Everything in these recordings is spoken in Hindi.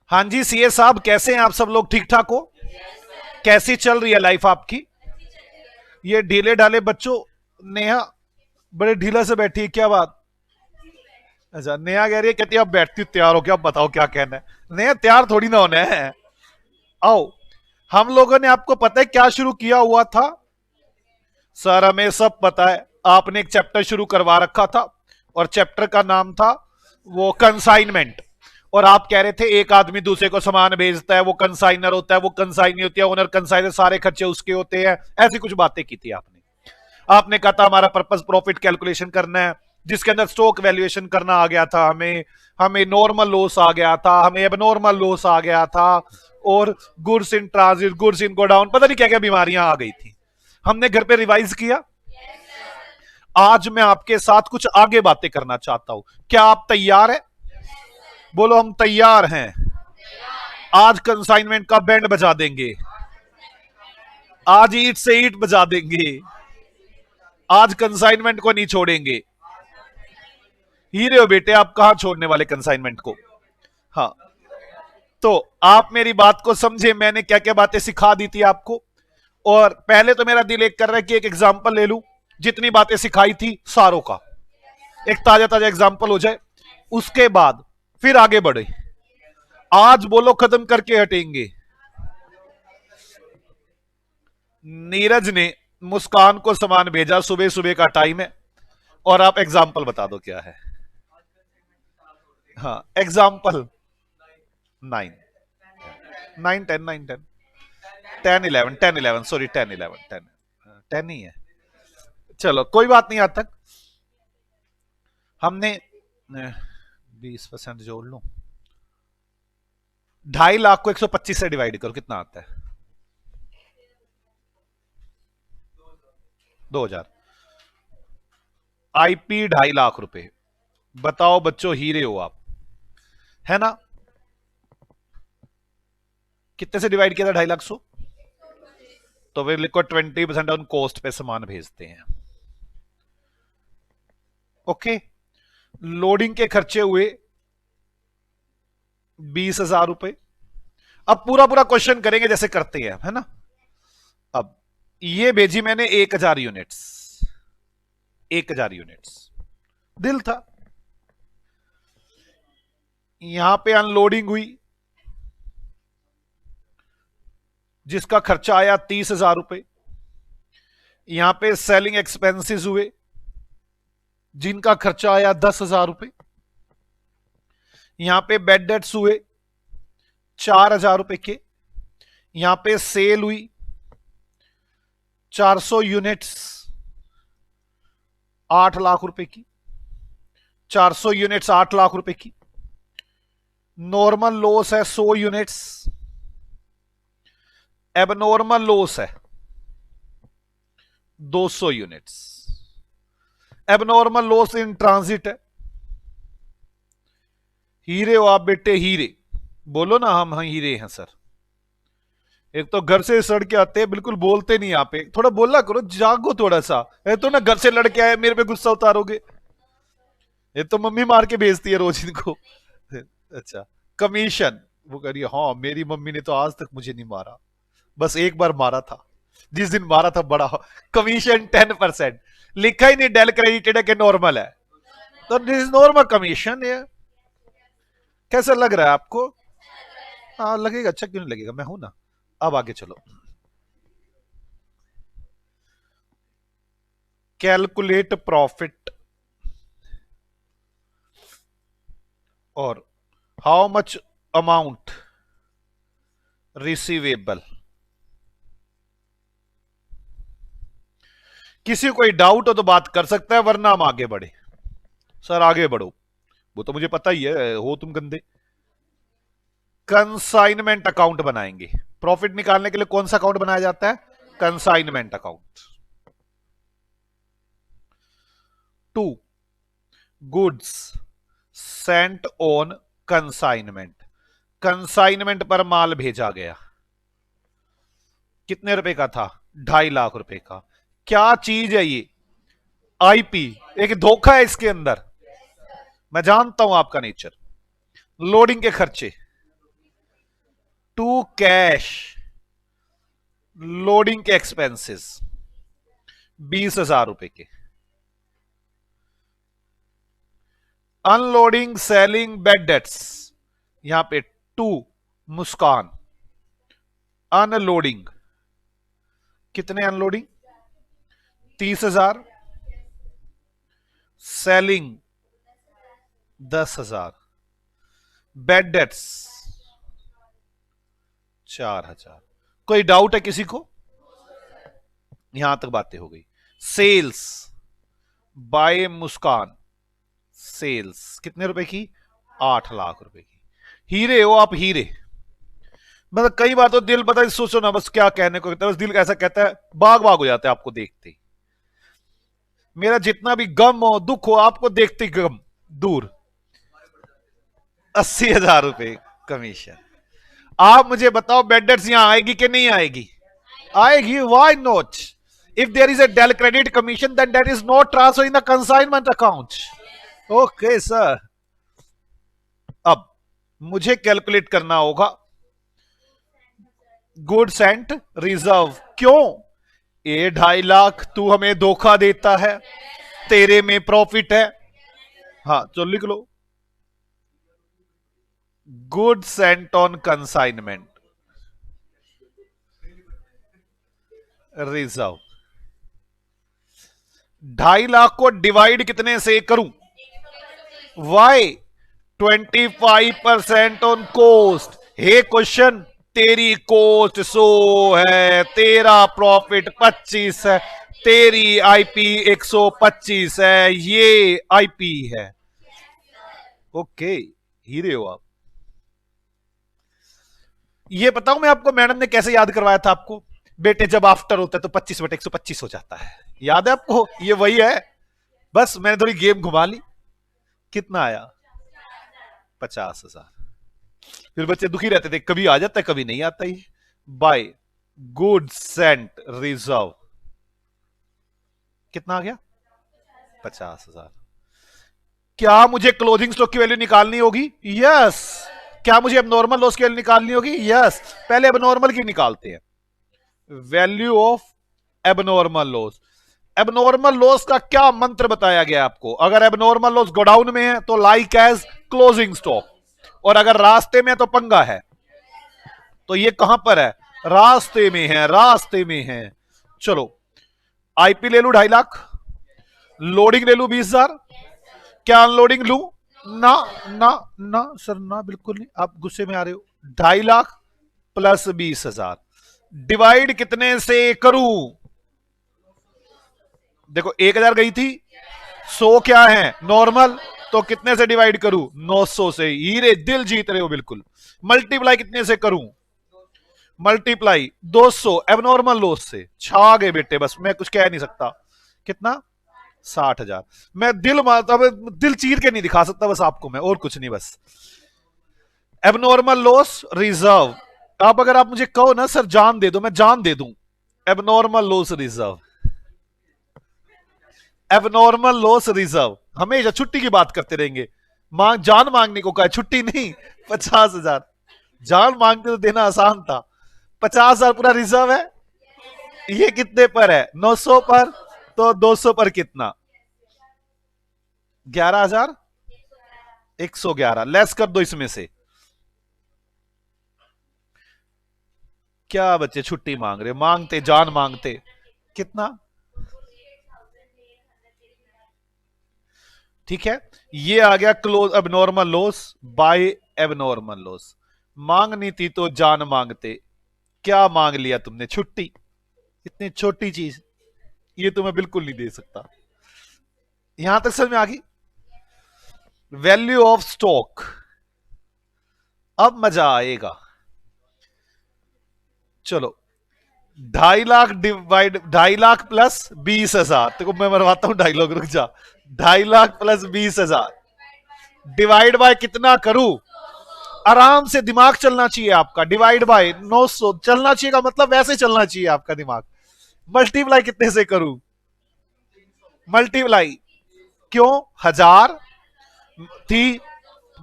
हाँ जी सीए साहब, कैसे हैं आप सब लोग? ठीक ठाक हो? कैसी चल रही है लाइफ आपकी? ये ढीले ढाले बच्चों, नेहा बड़े ढीला से बैठी है, क्या बात? अच्छा, नेहा कह रही है, कहती है अब बैठती हूँ, तैयार हो क्या? अब बताओ क्या कहना है। नेहा तैयार थोड़ी ना होना है। आओ, हम लोगों ने आपको पता है क्या शुरू किया हुआ था? सर हमें सब पता है, आपने एक चैप्टर शुरू करवा रखा था और चैप्टर का नाम था वो कंसाइनमेंट। और आप कह रहे थे एक आदमी दूसरे को सामान भेजता है, वो कंसाइनर होता है, वो कंसाइनी होती है, ओनर कंसाइनर, सारे खर्चे उसके होते हैं। ऐसी कुछ बातें की थी आपने। आपने कहा था हमारा पर्पस प्रॉफिट कैलकुलेशन करना है, जिसके अंदर स्टॉक वैल्यूएशन करना आ गया था, हमें हमें नॉर्मल लॉस आ गया था, हमें एबनॉर्मल लॉस आ गया था, और goods in transit, goods in godown, पता नहीं क्या क्या बीमारियां आ गई थी। हमने घर पे रिवाइज किया। आज मैं आपके साथ कुछ आगे बातें करना चाहता हूं। क्या आप तैयार हैं? बोलो हम तैयार हैं। आज कंसाइनमेंट का बैंड बजा देंगे, आज ईट से ईट बजा देंगे, आज कंसाइनमेंट को नहीं छोड़ेंगे। हीरे हो बेटे, आप कहां छोड़ने वाले कंसाइनमेंट को? हाँ, तो आप मेरी बात को समझे, मैंने क्या क्या बातें सिखा दी थी आपको। और पहले तो मेरा दिल एक कर रहा है कि एक एग्जाम्पल ले लूं, जितनी बातें सिखाई थी सारों का एक ताजा ताजा एग्जाम्पल हो जाए, उसके बाद फिर आगे बढ़े। आज बोलो खत्म करके हटेंगे। नीरज ने मुस्कान को सामान भेजा, सुबह सुबह का टाइम है, और आप एग्जाम्पल बता दो क्या है। हाँ, एग्जाम्पल। 9 9 10 9 10 10 11 10 11 सॉरी 10 11 10 10 ही है। चलो कोई बात नहीं, आज तक हमने 20% जोड़ लूं, 2.5 लाख को 125 से डिवाइड करो, कितना आता है? 2000। आईपी 2.5 लाख रुपए। बताओ बच्चों, हीरे हो आप, है ना? कितने से डिवाइड किया था 2.5 लाख सो? तो फिर लिखो 20% ऑन कॉस्ट पे सामान भेजते हैं। ओके, लोडिंग के खर्चे हुए 20,000 रुपए। अब पूरा पूरा क्वेश्चन करेंगे जैसे करते हैं, है ना? अब ये भेजी मैंने 1,000 यूनिट्स, 1,000 यूनिट्स दिल था। यहां पे अनलोडिंग हुई, जिसका खर्चा आया 30,000 रुपए। यहां पे सेलिंग एक्सपेंसेस हुए, जिनका खर्चा आया 10,000 रुपए। यहां पे बेड डेट्स हुए 4,000 रुपए के। यहां पे सेल हुई 400 यूनिट्स, 8 लाख रुपए की। 400 यूनिट्स 8 लाख रुपए की। नॉर्मल लॉस है 100 यूनिट्स, एबनॉर्मल लॉस है 200 units. Abnormal loss in transit है। हीरे हो आप बेटे, हीरे। बोलो ना हम हीरे हैं सर। एक तो घर से सड़ के आते हैं, बिल्कुल बोलते नहीं आप, एक थोड़ा बोला करो, जागो थोड़ा सा। तो ना घर से लड़के आए मेरे पे गुस्सा उतारोगे। ये तो मम्मी मार के भेजती है रोज इनको। अच्छा, कमीशन। वो कह रही है हाँ मेरी मम्मी ने तो आज तक मुझे नहीं मारा, बस एक बार मारा था, जिस दिन मारा था बड़ा। कमीशन 10%। लिखा ही नहीं डेल क्रेडिटेड है कि नॉर्मल है, तो दिस इज नॉर्मल कमीशन है। कैसा लग रहा है आपको? हाँ लगेगा, अच्छा क्यों नहीं लगेगा, मैं हूं ना। अब आगे चलो, कैलकुलेट प्रॉफिट और हाउ मच अमाउंट रिसीवेबल। किसी को कोई डाउट हो तो बात कर सकता है, वरना हम आगे बढ़े। सर आगे बढ़ो, वो तो मुझे पता ही है, हो तुम गंदे। कंसाइनमेंट अकाउंट बनाएंगे। प्रॉफिट निकालने के लिए कौन सा अकाउंट बनाया जाता है? Consignment account. 2, goods sent on consignment. Consignment पर माल भेजा गया, कितने रुपए का था? 2.5 लाख रुपए का। क्या चीज है ये? आईपी। एक धोखा है इसके अंदर, मैं जानता हूं आपका नेचर। लोडिंग के खर्चे टू कैश लोडिंग के एक्सपेंसेस 20,000 रुपए के, अनलोडिंग सेलिंग बेड डेट्स यहां पे टू मुस्कान, अनलोडिंग कितने अनलोडिंग 30,000, सेलिंग 10,000, बेड डेट्स 4,000। कोई डाउट है किसी को? यहां तक बातें हो गई। सेल्स बाय मुस्कान, सेल्स कितने रुपए की 8 लाख रुपए की। हीरे हो आप, हीरे। मतलब कई बार तो दिल पता सोचो ना, बस क्या कहने को कहता है, बस दिल ऐसा कहता है, बाग बाग हो जाता है आपको देखते। मेरा जितना भी गम हो दुख हो आपको देखते ही गम दूर। 80,000 रुपए कमीशन। आप मुझे बताओ बेडर्स यहां आएगी कि नहीं आएगी? आएगी। Why not? If there is a del credere commission then that is not transfer in the consignment account. Okay sir. अब मुझे कैलकुलेट करना होगा गुड्स एंड रिजर्व। क्यों? ये 2.5 लाख तू हमें धोखा देता है, तेरे में प्रॉफिट है। हाँ तो लिख लो goods sent on consignment reserve. 2.5 lakh को डिवाइड कितने से करूं? Why 25% on cost. हे क्वेश्चन, तेरी कोस्ट 100 है, तेरा प्रॉफिट 25 है, तेरी आईपी 125 है, ये आईपी है। ओके, हीरे हो आप। ये बताऊं मैं आपको मैडम ने कैसे याद करवाया था आपको? बेटे जब आफ्टर होता है तो 25/125 हो जाता है। याद है आपको? ये वही है, बस मैंने थोड़ी गेम घुमा ली। कितना आया? 50,000। फिर बच्चे दुखी रहते थे, कभी आ जाता है कभी नहीं आता ही। बाय गुड सेंट रिजर्व कितना आ गया? 50,000। क्या मुझे क्लोजिंग स्टॉक की वैल्यू निकालनी होगी? यस। क्या मुझे एबनॉर्मल लॉस की वैल्यू निकालनी होगी? यस। पहले एबनॉर्मल की निकालते हैं। Value of abnormal loss. Abnormal loss का क्या मंत्र बताया गया आपको? अगर एबनॉर्मल लॉस गोडाउन में है तो लाइक एज क्लोजिंग स्टॉक, और अगर रास्ते में है तो पंगा है। तो ये कहां पर है? रास्ते में है, रास्ते में है। चलो आईपी ले लू 2.5 लाख, लोडिंग ले लू 20,000। क्या अनलोडिंग लू? ना ना ना सर ना, बिल्कुल नहीं, आप गुस्से में आ रहे हो। 2.5 लाख प्लस 20,000 डिवाइड कितने से करूं? देखो 1,000 गई थी, 100 क्या है नॉर्मल, तो कितने से डिवाइड करूं? 900 से। हीरे दिल जीत रहे हो बिल्कुल। मल्टीप्लाई कितने से करूं? मल्टीप्लाई 200 एबनॉर्मल लॉस से। छा गए बेटे, बस मैं कुछ कह नहीं सकता। कितना? 60,000। मैं दिल मारता, दिल चीर के नहीं दिखा सकता बस आपको मैं, और कुछ नहीं बस। Abnormal loss reserve. अब अगर आप मुझे कहो ना सर जान दे दो, मैं जान दे दूं। Abnormal loss reserve, abnormal loss reserve. हमेशा छुट्टी की बात करते रहेंगे। जान मांगने को कहा, छुट्टी नहीं। 50,000 जान मांगते तो देना आसान था। 50,000 पूरा रिजर्व है। ये कितने पर है? 900 पर। तो 200 पर कितना? 11,111। लेस कर दो इसमें से। क्या बच्चे छुट्टी मांग रहे? मांगते जान मांगते। कितना? ठीक है, ये आ गया close abnormal loss by abnormal loss. मांगनी थी तो जान मांगते। क्या मांग लिया तुमने? छुट्टी। इतनी छोटी चीज ये तुम्हें बिल्कुल नहीं दे सकता। यहां तक समझ में आ गई? Value of stock. अब मजा आएगा। चलो 2.5 लाख डिवाइड 2.5 लाख प्लस 20,000। देखो मैं मरवाता हूं डायलॉग, रुक जा। 2.5 लाख प्लस 20,000 डिवाइड बाय कितना करूं? आराम से दिमाग चलना चाहिए आपका। डिवाइड बाय 900 चलना चाहिए का मतलब वैसे चलना चाहिए आपका दिमाग। मल्टीप्लाई कितने से करूं? मल्टीप्लाई क्यों? 1000 थी,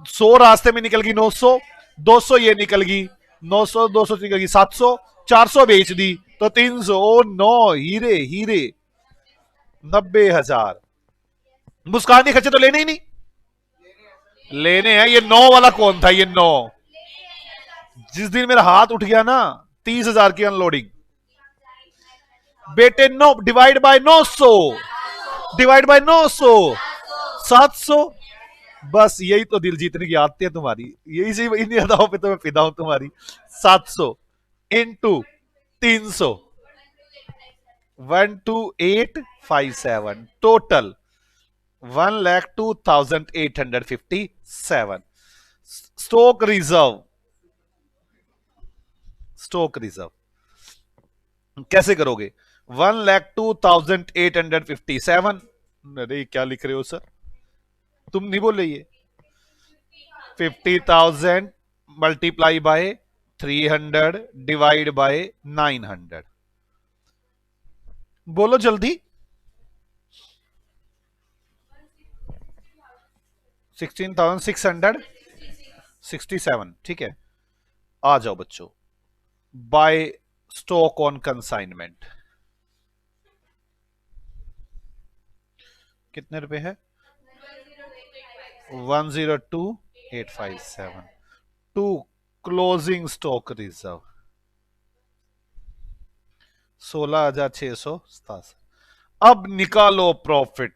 100 रास्ते में निकल गई, 900, 200 ये निकल गई, 900 200 की 700 400 बेच दी तो 300। ओ नो, हीरे हीरे 90,000। मुस्कान के खर्चे तो लेने ही नहीं, लेने हैं। ये 9 वाला कौन था? ये 9 जिस दिन मेरा हाथ उठ गया ना 30,000 की अनलोडिंग बेटे। 9 डिवाइड बाय 900, डिवाइड बाय 900 700। बस यही तो दिल जीतने की आदत है तुम्हारी, यही से इन अदाओं पे तो मैं फिदा हूं तुम्हारी। 700 into 300 12857 total 1,02,857। Stock reserve, stock reserve कैसे करोगे? 1,02,857। अरे क्या लिख रहे हो सर, तुम नहीं बोल रही है। 50,000 मल्टीप्लाई बाय 300 डिवाइड बाय 900। बोलो जल्दी। 16,667। ठीक है, आ जाओ बच्चों। बाय स्टॉक ऑन कंसाइनमेंट कितने रुपए है? 102,857 टू क्लोजिंग स्टॉक रिजर्व 16,687। अब निकालो प्रॉफिट।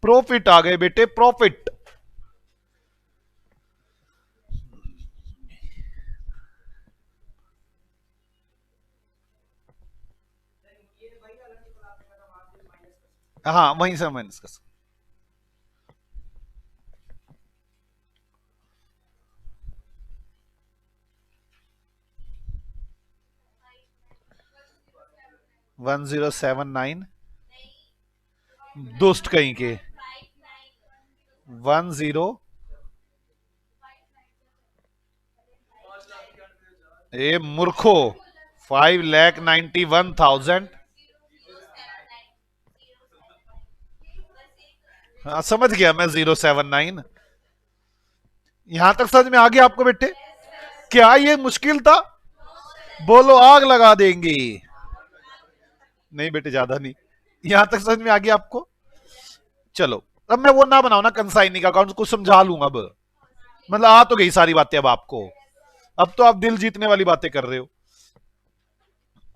प्रॉफिट आ गए बेटे, प्रॉफिट। हाँ वहीं से माइनस कर सकते। वन 1079 दुष्ट कहीं के 10। ए मूर्खो 5,91,000। हाँ समझ गया मैं, 079। यहां तक समझ में आ गया आपको बेटे? क्या ये मुश्किल था? बोलो आग लगा देंगे। नहीं बेटे ज्यादा नहीं, यहां तक समझ में आ गया आपको? चलो अब मैं वो ना बनाऊ ना कंसाइनिंग अकाउंट, कुछ समझा लूंगा अब। मतलब आ तो गई सारी बातें अब आपको, अब तो आप दिल जीतने वाली बातें कर रहे हो।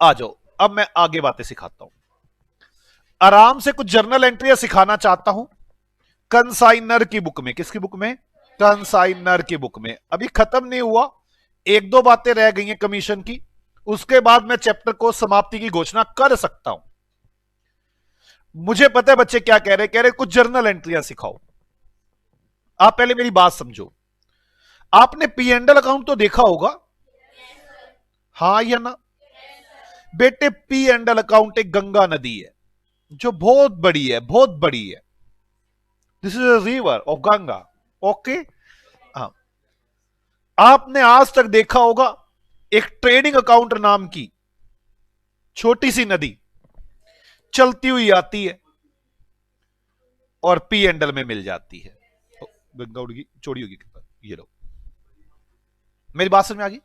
आ जाओ अब मैं आगे बातें सिखाता हूं। आराम से कुछ जर्नल एंट्रियां सिखाना चाहता हूं कंसाइनर की बुक में। किसकी बुक में? कंसाइनर की बुक में। अभी खत्म नहीं हुआ, एक दो बातें रह गई हैं कमीशन की, उसके बाद मैं चैप्टर को समाप्ति की घोषणा कर सकता हूं। मुझे पता है बच्चे क्या कह रहे, कह रहे कुछ जर्नल एंट्रियां सिखाओ। आप पहले मेरी बात समझो। आपने पी एंड एल अकाउंट तो देखा होगा, हाँ या ना? बेटे पी एंड एल अकाउंट एक गंगा नदी है जो बहुत बड़ी है, बहुत बड़ी है। This is a river of Ganga. Okay, हाँ। आपने आज तक देखा होगा एक ट्रेडिंग अकाउंट नाम की छोटी सी नदी चलती हुई आती है और पी एंड एल में मिल जाती है। गंगा उड़गी चौड़ी होगी, ये लो, मेरी बात समझ में आ गई?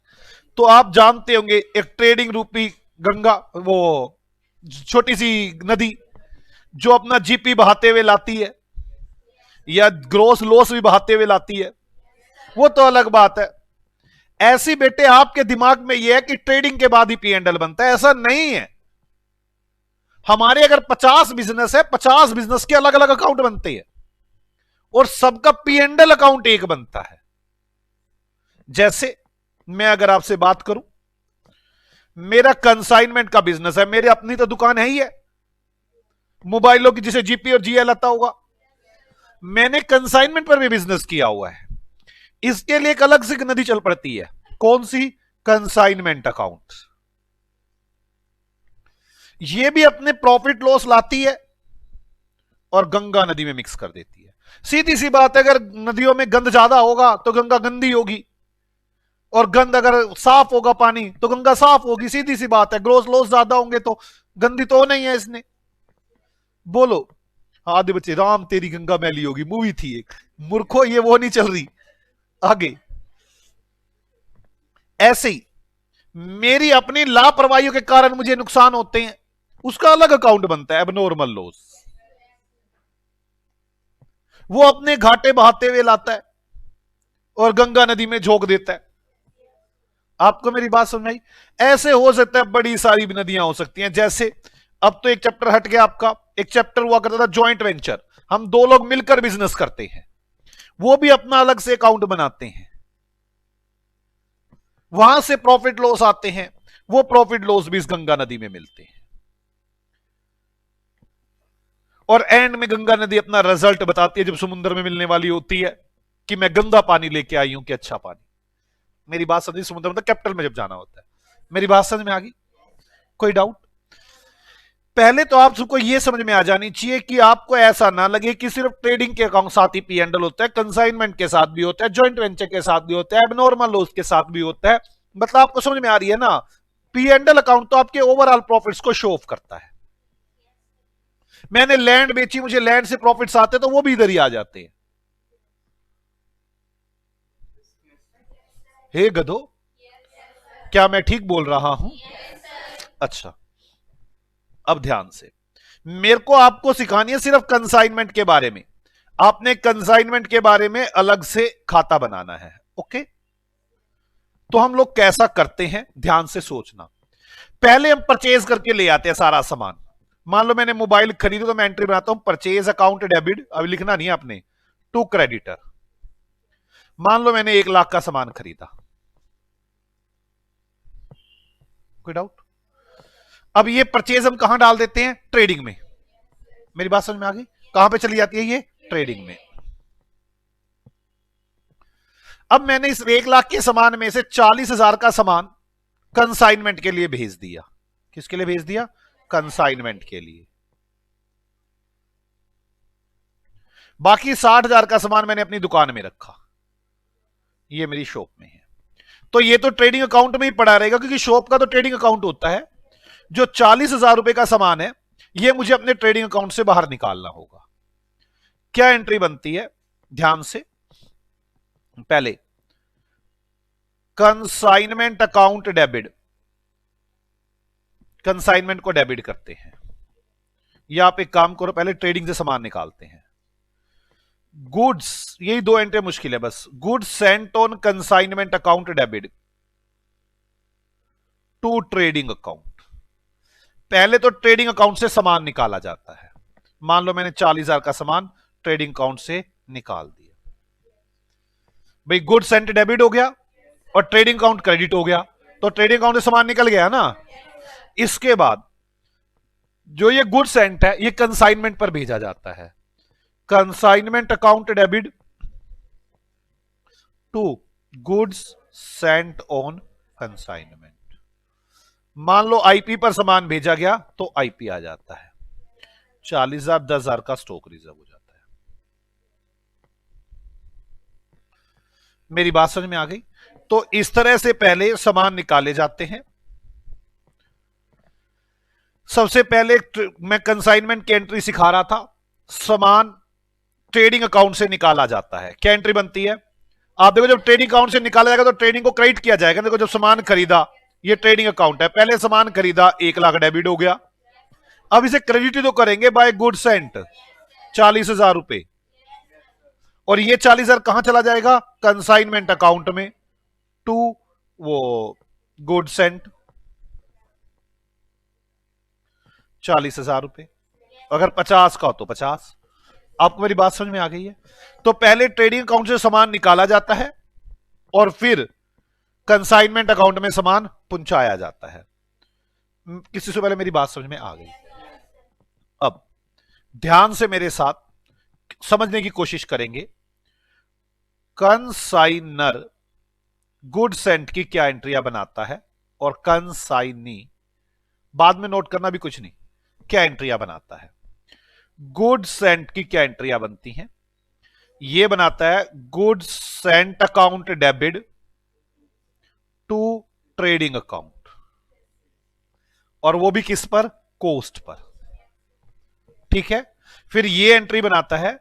तो आप जानते होंगे एक ट्रेडिंग रूपी गंगा, वो छोटी सी नदी जो अपना जीपी बहाते हुए लाती है या ग्रोस लॉस भी बहाते हुए लाती है, वो तो अलग बात है। ऐसी बेटे आपके दिमाग में यह है कि ट्रेडिंग के बाद ही पी एंड एल बनता है, ऐसा नहीं है। हमारे अगर 50 बिजनेस है, 50 बिजनेस के अलग अलग अकाउंट बनते हैं और सबका पी एंड एल अकाउंट एक बनता है। जैसे मैं अगर आपसे बात करूं, मेरा कंसाइनमेंट का बिजनेस है, मेरी अपनी तो दुकान है ही है मोबाइलों की, जिसे जीपी और जीएल आता होगा। मैंने कंसाइनमेंट पर भी बिजनेस किया हुआ है, इसके लिए एक अलग से नदी चल पड़ती है। कौन सी? Consignment account. ये भी अपने प्रॉफिट लॉस लाती है और गंगा नदी में मिक्स कर देती है। सीधी सी बात है, अगर नदियों में गंद ज्यादा होगा तो गंगा गंदी होगी, और गंद अगर साफ होगा पानी तो गंगा साफ होगी। सीधी सी बात है, ग्रोस लॉस ज्यादा होंगे तो गंदी तो नहीं है इसने। बोलो आधे बच्चे, राम तेरी गंगा मैली होगी मूवी थी एक, मूर्खो ये वो नहीं चल रही। आगे ऐसे ही मेरी अपनी लापरवाही के कारण मुझे नुकसान होते हैं, उसका अलग अकाउंट बनता है एबनॉर्मल लॉस। वो अपने घाटे बहाते हुए लाता है और गंगा नदी में झोंक देता है। आपको मेरी बात समझ आई? ऐसे हो सकता है बड़ी सारी नदियां हो सकती हैं। जैसे अब तो एक चैप्टर हट गया आपका, एक चैप्टर हुआ करता था जॉइंट वेंचर, हम दो लोग मिलकर बिजनेस करते हैं, वो भी अपना अलग से अकाउंट बनाते हैं, वहां से प्रॉफिट लॉस आते हैं, वो प्रॉफिट लॉस भी इस गंगा नदी में मिलते हैं। और एंड में गंगा नदी अपना रिजल्ट बताती है जब समुद्र में मिलने वाली होती है कि मैं गंदा पानी लेके आई हूं कि अच्छा पानी। मेरी बात समझी? समुद्र मतलब कैपिटल में जब जाना होता है। मेरी बात समझ में आ गई? कोई डाउट? पहले तो आप सबको यह समझ में आ जानी चाहिए कि आपको ऐसा ना लगे कि सिर्फ ट्रेडिंग के अकाउंट साथ ही पी एंडल होता है, कंसाइनमेंट के साथ भी होता है, जॉइंट वेंचर के साथ भी होता है, एबनॉर्मल लॉस के साथ भी होता है। मतलब आपको समझ में आ रही है ना? पी एंडल अकाउंट तो आपके ओवरऑल प्रॉफिट्स को शो ऑफ करता है। मैंने लैंड बेची, मुझे लैंड से प्रॉफिट्स आते तो वो भी इधर ही आ जाते हैं। हे गधो, क्या मैं ठीक बोल रहा हूं? अच्छा, अब ध्यान से मेरे को आपको सिखानी है सिर्फ कंसाइनमेंट के बारे में। आपने कंसाइनमेंट के बारे में अलग से खाता बनाना है। ओके, तो हम लोग कैसा करते हैं ध्यान से सोचना। पहले हम परचेज करके ले आते हैं सारा सामान। मान लो मैंने मोबाइल खरीदे तो मैं एंट्री बनाता हूं परचेज अकाउंट डेबिट, अभी लिखना नहीं है आपने, टू क्रेडिटर। मान लो मैंने 1 लाख का सामान खरीदा। कोई डाउट? अब ये परचेज हम कहां डाल देते हैं? ट्रेडिंग में। मेरी बात समझ में आ गई? कहां पे चली जाती है ये? ट्रेडिंग में। अब मैंने इस 1 लाख के सामान में से 40,000 का सामान कंसाइनमेंट के लिए भेज दिया। किसके लिए भेज दिया? कंसाइनमेंट के लिए। बाकी 60,000 का सामान मैंने अपनी दुकान में रखा, ये मेरी शॉप में है। तो ये तो ट्रेडिंग अकाउंट में ही पड़ा रहेगा क्योंकि शॉप का तो ट्रेडिंग अकाउंट होता है। जो 40,000 रुपए का सामान है ये मुझे अपने ट्रेडिंग अकाउंट से बाहर निकालना होगा। क्या एंट्री बनती है? ध्यान से, पहले कंसाइनमेंट अकाउंट डेबिट, कंसाइनमेंट को डेबिट करते हैं। या आप एक काम करो, पहले ट्रेडिंग से सामान निकालते हैं। गुड्स, यही 2 एंट्री मुश्किल है बस। Goods sent on consignment account debit to trading account. पहले तो ट्रेडिंग अकाउंट से सामान निकाला जाता है। मान लो मैंने 40,000 का सामान ट्रेडिंग अकाउंट से निकाल दिया। भाई गुड सेंट डेबिट हो गया और ट्रेडिंग अकाउंट क्रेडिट हो गया, तो ट्रेडिंग अकाउंट से सामान निकल गया ना। इसके बाद जो ये गुड सेंट है ये कंसाइनमेंट पर भेजा जाता है। Consignment account debit to goods sent on consignment. मान लो आईपी पर सामान भेजा गया तो आईपी आ जाता है। 40,000 10,000 का स्टॉक रिजर्व हो जाता है। मेरी बात समझ में आ गई? तो इस तरह से पहले सामान निकाले जाते हैं। सबसे पहले मैं कंसाइनमेंट की एंट्री सिखा रहा था। सामान ट्रेडिंग अकाउंट से निकाला जाता है। क्या एंट्री बनती है? आप देखो जब ट्रेडिंग अकाउंट से निकाला जाएगा तो ट्रेडिंग को क्रेडिट किया जाएगा। देखो जब सामान खरीदा, ये ट्रेडिंग अकाउंट है, पहले सामान खरीदा 1 लाख डेबिट हो गया। अब इसे क्रेडिट ही तो करेंगे बाय गुड सेंट 40,000 रुपए, और ये 40,000 कहां चला जाएगा? कंसाइनमेंट अकाउंट में टू वो गुड सेंट 40,000 रुपए। अगर 50 का हो तो 50। आपको मेरी बात समझ में आ गई है? तो पहले ट्रेडिंग अकाउंट से सामान निकाला जाता है और फिर कंसाइनमेंट अकाउंट में सामान पहुंचाया जाता है। किसी से पहले मेरी बात समझ में आ गई? अब ध्यान से मेरे साथ समझने की कोशिश करेंगे। कंसाइनर गुड सेंट की क्या एंट्रियां बनाता है और कंसाइनी, बाद में नोट करना भी कुछ नहीं, क्या एंट्रियां बनाता है। गुड सेंट की क्या एंट्रियां बनती हैं? यह बनाता है good sent account debit to trading account, और वो भी किस पर? कोस्ट पर। ठीक है, फिर ये एंट्री बनाता है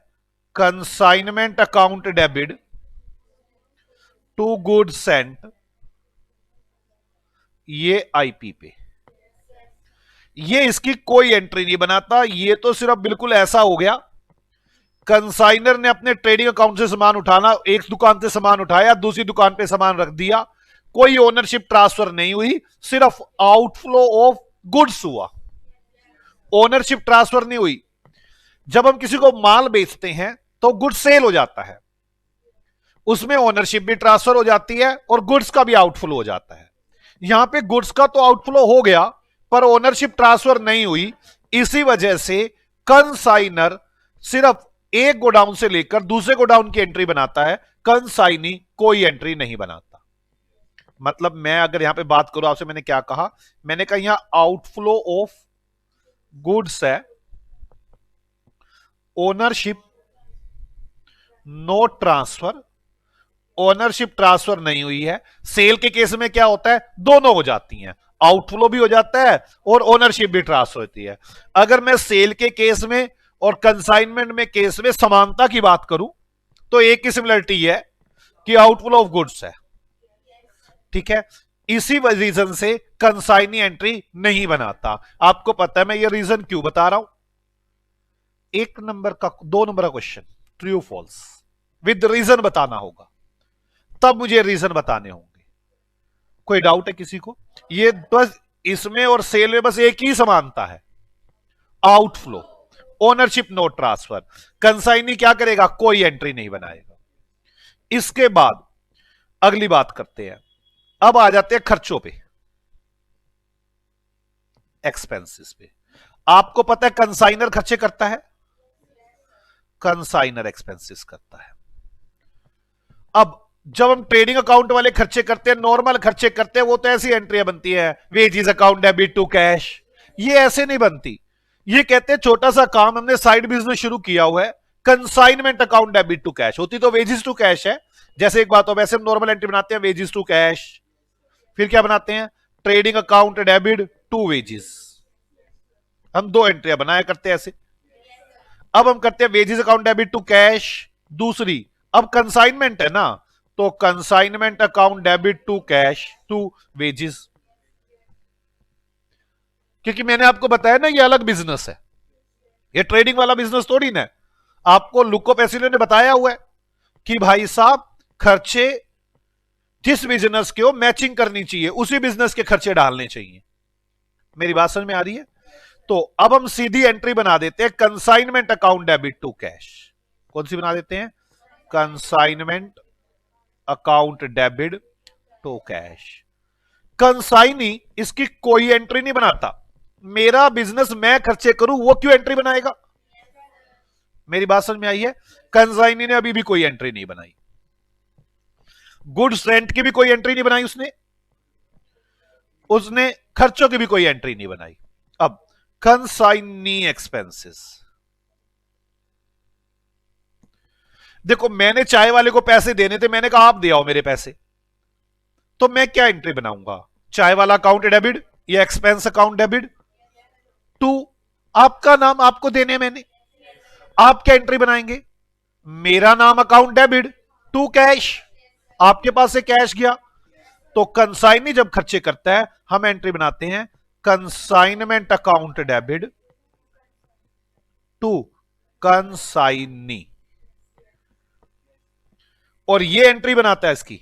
consignment account debit to good sent ये आईपी पे, ये इसकी कोई एंट्री नहीं बनाता। ये तो सिर्फ बिल्कुल ऐसा हो गया, कंसाइनर ने अपने ट्रेडिंग अकाउंट से सामान उठाना, एक दुकान से सामान उठाया, दूसरी दुकान पे सामान रख दिया, कोई ओनरशिप ट्रांसफर नहीं हुई, सिर्फ आउटफ्लो ऑफ गुड्स हुआ, ओनरशिप ट्रांसफर नहीं हुई। जब हम किसी को माल बेचते हैं तो गुड्स सेल हो जाता है, उसमें ओनरशिप भी ट्रांसफर हो जाती है और गुड्स का भी आउटफ्लो हो जाता है। यहां पे गुड्स का तो आउटफ्लो हो गया पर ओनरशिप ट्रांसफर नहीं हुई, इसी वजह से कंसाइनर सिर्फ एक गोडाउन से लेकर दूसरे गोडाउन की एंट्री बनाता है, कंसाइनी कोई एंट्री नहीं बनाता। मतलब मैं अगर यहां पे बात करूं आपसे, मैंने क्या कहा, मैंने कहा यहां आउटफ्लो ऑफ गुड्स है, ownership no transfer, ownership transfer नहीं हुई है। सेल के केस में क्या होता है, दोनों हो जाती हैं, आउटफ्लो भी हो जाता है और ओनरशिप भी ट्रांसफर होती है। अगर मैं सेल के केस में और कंसाइनमेंट में केस में समानता की बात करूं तो एक ही सिमिलरिटी है कि आउटफ्लो ऑफ गुड्स है, ठीक है। इसी रीजन से कंसाइनी एंट्री नहीं बनाता। आपको पता है मैं ये रीजन क्यों बता रहा हूं। एक नंबर का, 2 नंबर का question true false with reason बताना होगा, तब मुझे रीजन बताने होंगे। कोई डाउट है किसी को? ये बस इसमें और सेल में बस एक ही समानता है, outflow, ownership no transfer. Consignee क्या करेगा, कोई एंट्री नहीं बनाएगा। इसके बाद अगली बात करते हैं, अब आ जाते हैं खर्चों पे, एक्सपेंसेस पे। आपको पता है कंसाइनर खर्चे करता है, कंसाइनर एक्सपेंसेस करता है। अब जब हम ट्रेडिंग अकाउंट वाले खर्चे करते हैं, नॉर्मल खर्चे करते हैं, वो तो ऐसी एंट्रियां बनती है, wages account debit to cash, ये ऐसे नहीं बनती। ये कहते हैं छोटा सा काम हमने साइड बिजनेस शुरू किया हुआ है, consignment account debit to cash, होती तो वेजेस टू कैश है, जैसे एक बात हो, वैसे हम नॉर्मल एंट्री बनाते हैं वेजेस टू कैश, फिर क्या बनाते हैं, trading account debit to wages, हम 2 एंट्रियां बनाया करते हैं ऐसे। अब हम करते हैं wages account debit to cash, दूसरी अब कंसाइनमेंट है ना, तो consignment account debit to cash to wages. क्योंकि मैंने आपको बताया ना ये अलग बिजनेस है, ये ट्रेडिंग वाला बिजनेस थोड़ी ना है। आपको लुको पैसिलो ने बताया हुआ है कि भाई साहब खर्चे जिस बिजनेस के हो मैचिंग करनी चाहिए, उसी बिजनेस के खर्चे डालने चाहिए। मेरी बात समझ में आ रही है? तो अब हम सीधी एंट्री बना देते हैं, consignment account debit to cash. कौन सी बना देते हैं, consignment account debit to cash. Consignee इसकी कोई एंट्री नहीं बनाता, मेरा बिजनेस मैं खर्चे करूं, वो क्यों एंट्री बनाएगा? मेरी बात समझ में आई है? कंसाइनी ने अभी भी कोई एंट्री नहीं बनाई, गुड्स रेंट की भी कोई एंट्री नहीं बनाई उसने, उसने खर्चों की भी कोई एंट्री नहीं बनाई। अब कंसाइनी एक्सपेंसेस, देखो मैंने चाय वाले को पैसे देने थे, मैंने कहा आप दे आओ मेरे पैसे, तो मैं क्या एंट्री बनाऊंगा, चाय वाला अकाउंट डेबिट या एक्सपेंस अकाउंट डेबिट टू, आपका नाम आपको देने मैंने, आप क्या एंट्री बनाएंगे, मेरा नाम अकाउंट डेबिट टू कैश, आपके पास से कैश गया। तो कंसाइनी जब खर्चे करता है हम एंट्री बनाते हैं consignment account debit to consignee, और ये एंट्री बनाता है इसकी,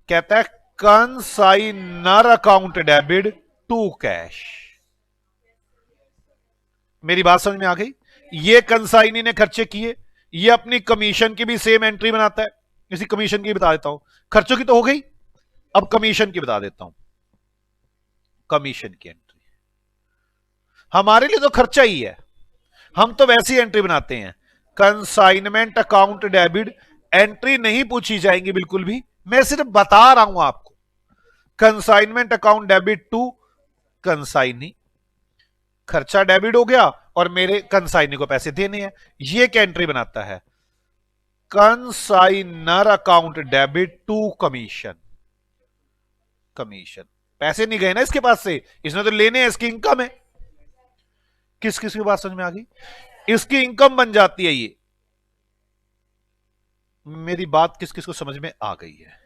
कहता है consignor account debit to cash. मेरी बात समझ में आ गई? ये कंसाइनी ने खर्चे किए, ये अपनी कमीशन की भी सेम एंट्री बनाता है, इसी कमीशन की बता देता हूं, खर्चों की तो हो गई, अब कमीशन की बता देता हूं। कमीशन की एंट्री हमारे लिए तो खर्चा ही है, हम तो वैसी एंट्री बनाते हैं, कंसाइनमेंट अकाउंट डेबिट, एंट्री नहीं पूछी जाएंगी बिल्कुल भी, मैं सिर्फ बता रहा हूं आपको, consignment account debit to consignee, खर्चा डेबिट हो गया और मेरे कंसाइनी को पैसे देने हैं। ये क्या एंट्री बनाता है, consignor account debit to commission, commission, पैसे नहीं गए ना इसके पास से, इसने तो लेने हैं, इसकी इनकम है। किस किस की बात समझ में आ गई? इसकी इनकम बन जाती है ये। मेरी बात किस किस को समझ में आ गई है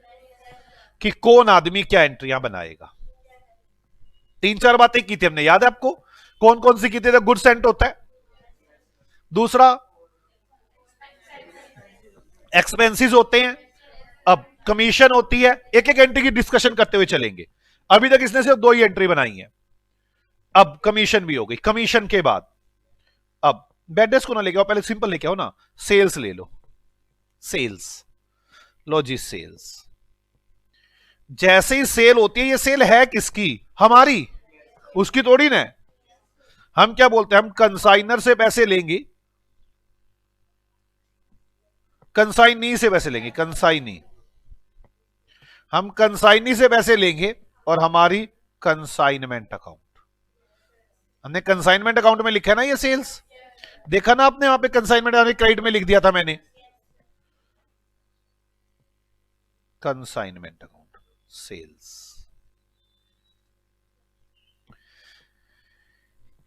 कि कौन आदमी क्या एंट्रियां बनाएगा? तीन चार बातें की थी हमने, याद है आपको? कौन कौन सी की थी? गुड सेंट होता है, दूसरा एक्सपेंसेस होते हैं, अब कमीशन होती है। एक एक एंट्री की डिस्कशन करते हुए चलेंगे। अभी तक इसने सिर्फ दो ही एंट्री बनाई है, अब कमीशन भी हो गई। कमीशन के बाद अब बैड डेट्स को ना लेके आओ, पहले सिंपल लेके आओ ना, सेल्स ले लो। सेल्स लो जी, सेल्स। जैसे ही सेल होती है, ये सेल है किसकी? हमारी, उसकी थोड़ी ना। हम क्या बोलते हैं? हम कंसाइनर से पैसे लेंगे, कंसाइनी से पैसे लेंगे, कंसाइनी। हम कंसाइनी से पैसे लेंगे और हमारी कंसाइनमेंट अकाउंट, हमने कंसाइनमेंट अकाउंट में लिखा है ना ये सेल्स। देखा ना आपने वहां पे कंसाइनमेंट क्रेडिट में लिख दिया था मैंने, कंसाइनमेंट अकाउंट सेल्स।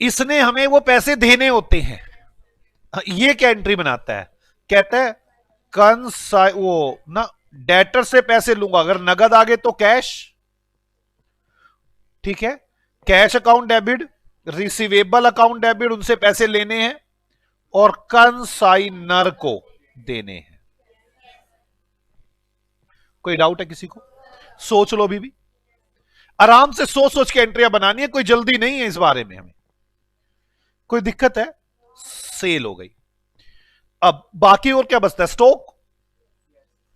इसने हमें वो पैसे देने होते हैं। ये क्या एंट्री बनाता है? कहता है वो ना, डेटर से पैसे लूंगा, अगर नगद आगे तो कैश, ठीक है, cash account debit, receivable account debit, उनसे पैसे लेने हैं और कंसाइनर को देने हैं। कोई डाउट है किसी को? सोच लो अभी भी, आराम से सोच सोच के एंट्रियां बनानी है, कोई जल्दी नहीं है इस बारे में हमें। कोई दिक्कत है? सेल हो गई। अब बाकी और क्या बचता है? स्टॉक,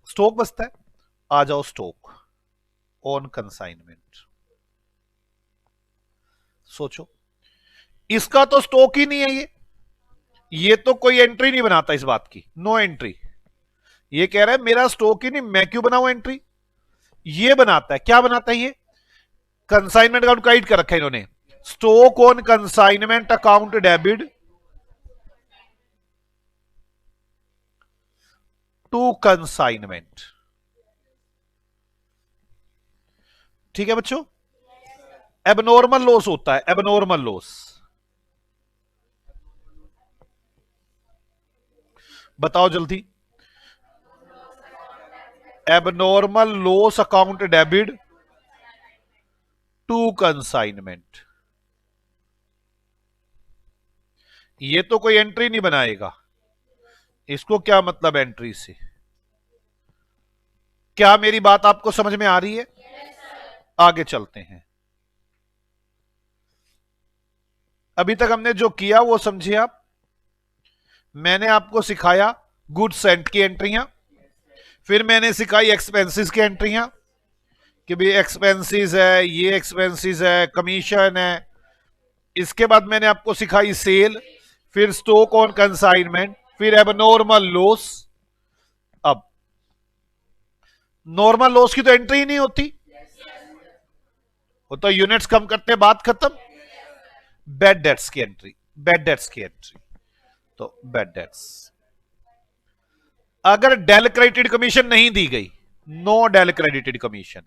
स्टॉक बचता है। आ जाओ, स्टॉक ऑन कंसाइनमेंट। सोचो, इसका तो स्टॉक ही नहीं है ये तो कोई एंट्री नहीं बनाता इस बात की, नो एंट्री। ये कह रहा है मेरा स्टॉक ही नहीं, मैं क्यों बनाऊं एंट्री? ये बनाता है। क्या बनाता है ये? कंसाइनमेंट अकाउंट क्रेडिट कर रखा है इन्होंने, stock on consignment account debit to consignment. ठीक है बच्चों? एबनॉर्मल लॉस होता है, एबनॉर्मल लॉस। बताओ जल्दी, abnormal loss account debit to consignment. ये तो कोई एंट्री नहीं बनाएगा, इसको क्या मतलब एंट्री से? क्या मेरी बात आपको समझ में आ रही है? आगे चलते हैं। अभी तक हमने जो किया वो समझिए आप। मैंने आपको सिखाया गुड सेंट की एंट्रियां, फिर मैंने सिखाई एक्सपेंसेस की एंट्रियां कि भाई एक्सपेंसेस है, ये एक्सपेंसेस है, कमीशन है। इसके बाद मैंने आपको सिखाई सेल, फिर स्टॉक ऑन कंसाइनमेंट, फिर एबनॉर्मल लॉस। अब नॉर्मल लॉस की तो एंट्री ही नहीं होती, वो तो यूनिट्स कम करते, बात खत्म। बैड डेट्स की एंट्री, बैड डेट्स की एंट्री, तो बैड डेट्स। अगर डेल क्रेडिटेड कमीशन नहीं दी गई, नो डेल क्रेडिटेड कमीशन,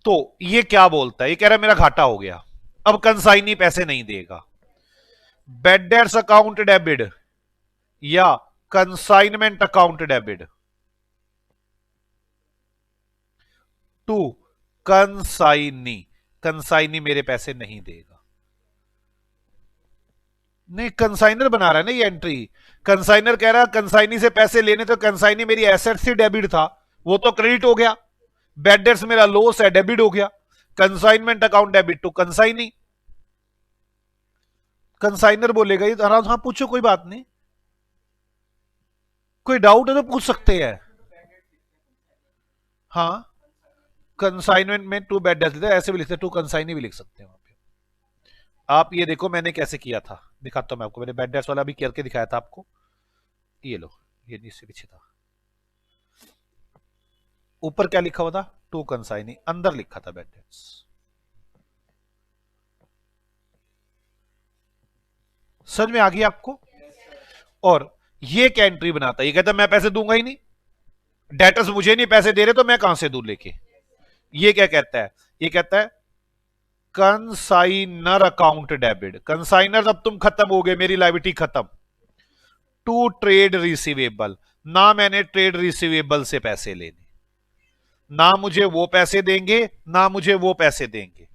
तो ये क्या बोलता है? ये कह रहा है मेरा घाटा हो गया, अब कंसाइनी पैसे नहीं देगा। बैड डेट्स अकाउंट डेबिट या consignment account debit to consignee, consignee मेरे पैसे नहीं देगा। नहीं, कंसाइनर बना रहा है ना ये एंट्री। कंसाइनर कह रहा है कंसाइनी से पैसे लेने, तो कंसाइनी मेरी एसेट से डेबिट था, वो तो क्रेडिट हो गया। बैड डेट्स मेरा लॉस है, डेबिट हो गया। Consignment account debit to consignee. Consignor बोलेगा ये, हाँ पूछो, कोई बात नहीं, कोई डाउट है तो पूछ सकते हैं। हाँ, कंसाइनमेंट में टू बैड डेट्स, ऐसे भी लिखते हैं, टू कंसाइनी भी लिख सकते हैं वहां पे। आप ये देखो मैंने कैसे किया था, दिखाता हूं मैं आपको। मैंने बैड डेट्स वाला भी करके दिखाया था आपको। ये लो, ये इससे पीछे था। ऊपर क्या लिखा हुआ था? टू कंसाइनी, अंदर लिखा था बैड डेट्स। समझ में आ गई आपको? और ये क्या एंट्री बनाता है? ये कहता है मैं पैसे दूंगा ही नहीं, डेटर्स मुझे नहीं पैसे दे रहे, तो मैं कहां से दूं लेके। ये क्या कहता है? ये कहता है कंसाइनर अकाउंट डेबिट। कंसाइनर अब तुम खत्म हो गए, मेरी लायबिलिटी खत्म, टू ट्रेड रिसीवेबल। ना मैंने ट्रेड रिसीवेबल से पैसे लेने, ना मुझे वो पैसे देंगे ना मुझे वो पैसे देंगे।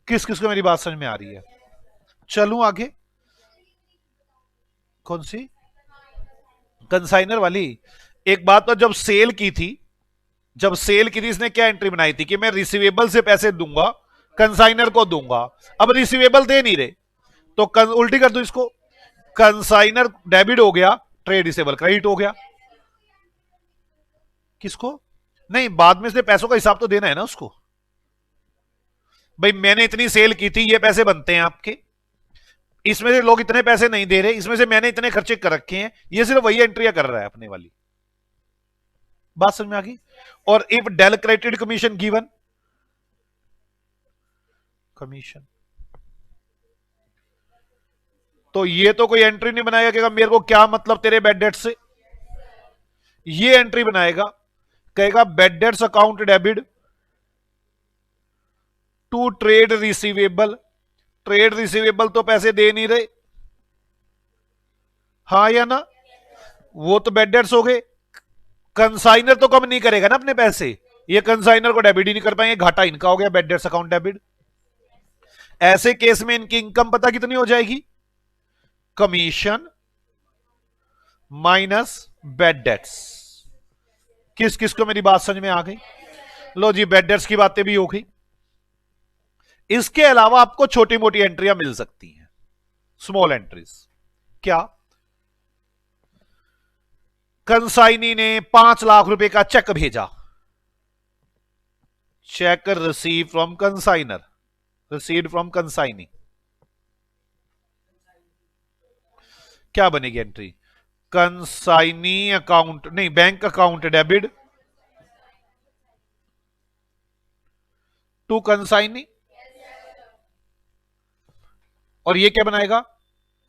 किस किस को मेरी बात समझ में आ रही है? चलूं आगे? कौन सी? कंसाइनर वाली। एक बात तो जब सेल की थी, जब सेल की थी इसने क्या एंट्री बनाई थी कि मैं रिसीवेबल से पैसे दूंगा, कंसाइनर को दूंगा। अब रिसीवेबल दे नहीं रहे तो उल्टी कर दो इसको, कंसाइनर डेबिट हो गया, ट्रेड रिसीवेबल क्रेडिट हो गया। किसको? नहीं, बाद में से पैसों का हिसाब तो देना है ना उसको। भाई मैंने इतनी सेल की थी, ये पैसे बनते हैं आपके, इसमें से लोग इतने पैसे नहीं दे रहे, इसमें से मैंने इतने खर्चे कर रखे हैं, ये सिर्फ वही एंट्रियां कर रहा है अपने वाली। बात समझ में आ गई? और if del credited commission given, commission, तो ये तो कोई एंट्री नहीं बनाएगा कि मेरे को क्या मतलब तेरे बैड डेट से, ये एंट्री बनाएगा, कहेगा bad debts account debit to trade receivable. Trade receivable तो पैसे दे नहीं रहे, हाँ या ना? वो तो बैड डेट्स हो गए। कंसाइनर तो कम नहीं करेगा ना अपने पैसे, ये कंसाइनर को डेबिट ही नहीं कर पाएंगे, घाटा इनका हो गया, बैड डेट्स अकाउंट डेबिट। ऐसे केस में इनकी इनकम पता कितनी हो जाएगी? Commission minus bad debts. किस किस को मेरी बात समझ में आ गई? लो जी, बैड डेट्स की बातें भी हो गई। इसके अलावा आपको छोटी मोटी एंट्रियां मिल सकती हैं, स्मॉल एंट्रीज। क्या? कंसाइनी ने 5 लाख रुपए का चेक भेजा, cheque receive from consignor, received from consignee. क्या बनेगी एंट्री? कंसाइनी अकाउंट नहीं, bank account debit to consignee, और ये क्या बनाएगा?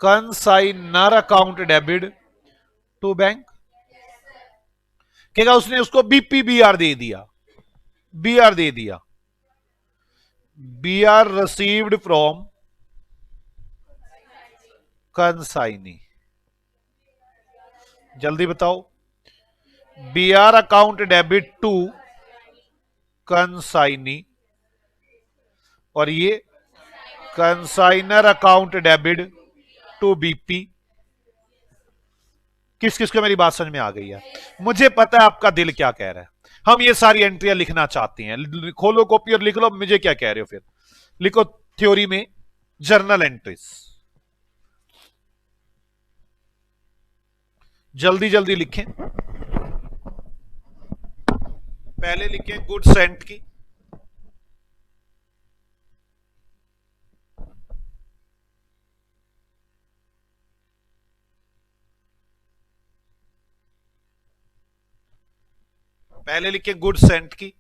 Consignor account debit to bank. कहेगा उसने उसको बीपीबीआर दे दिया, बीआर दे दिया, बीआर रिसीव्ड फ्रॉम कंसाइनी। जल्दी बताओ, BR account debit to consignee, और ये consignor account debit to BP. किस किस को मेरी बात समझ में आ गई है? मुझे पता है आपका दिल क्या कह रहा है, हम ये सारी एंट्रियां लिखना चाहते हैं। खोलो कॉपी और लिख लो मुझे क्या कह रहे हो, फिर लिखो थ्योरी में जर्नल एंट्रीज। जल्दी जल्दी लिखें। पहले लिखें गुड्स सेंट की, पहले लिखें गुड्स सेंट की,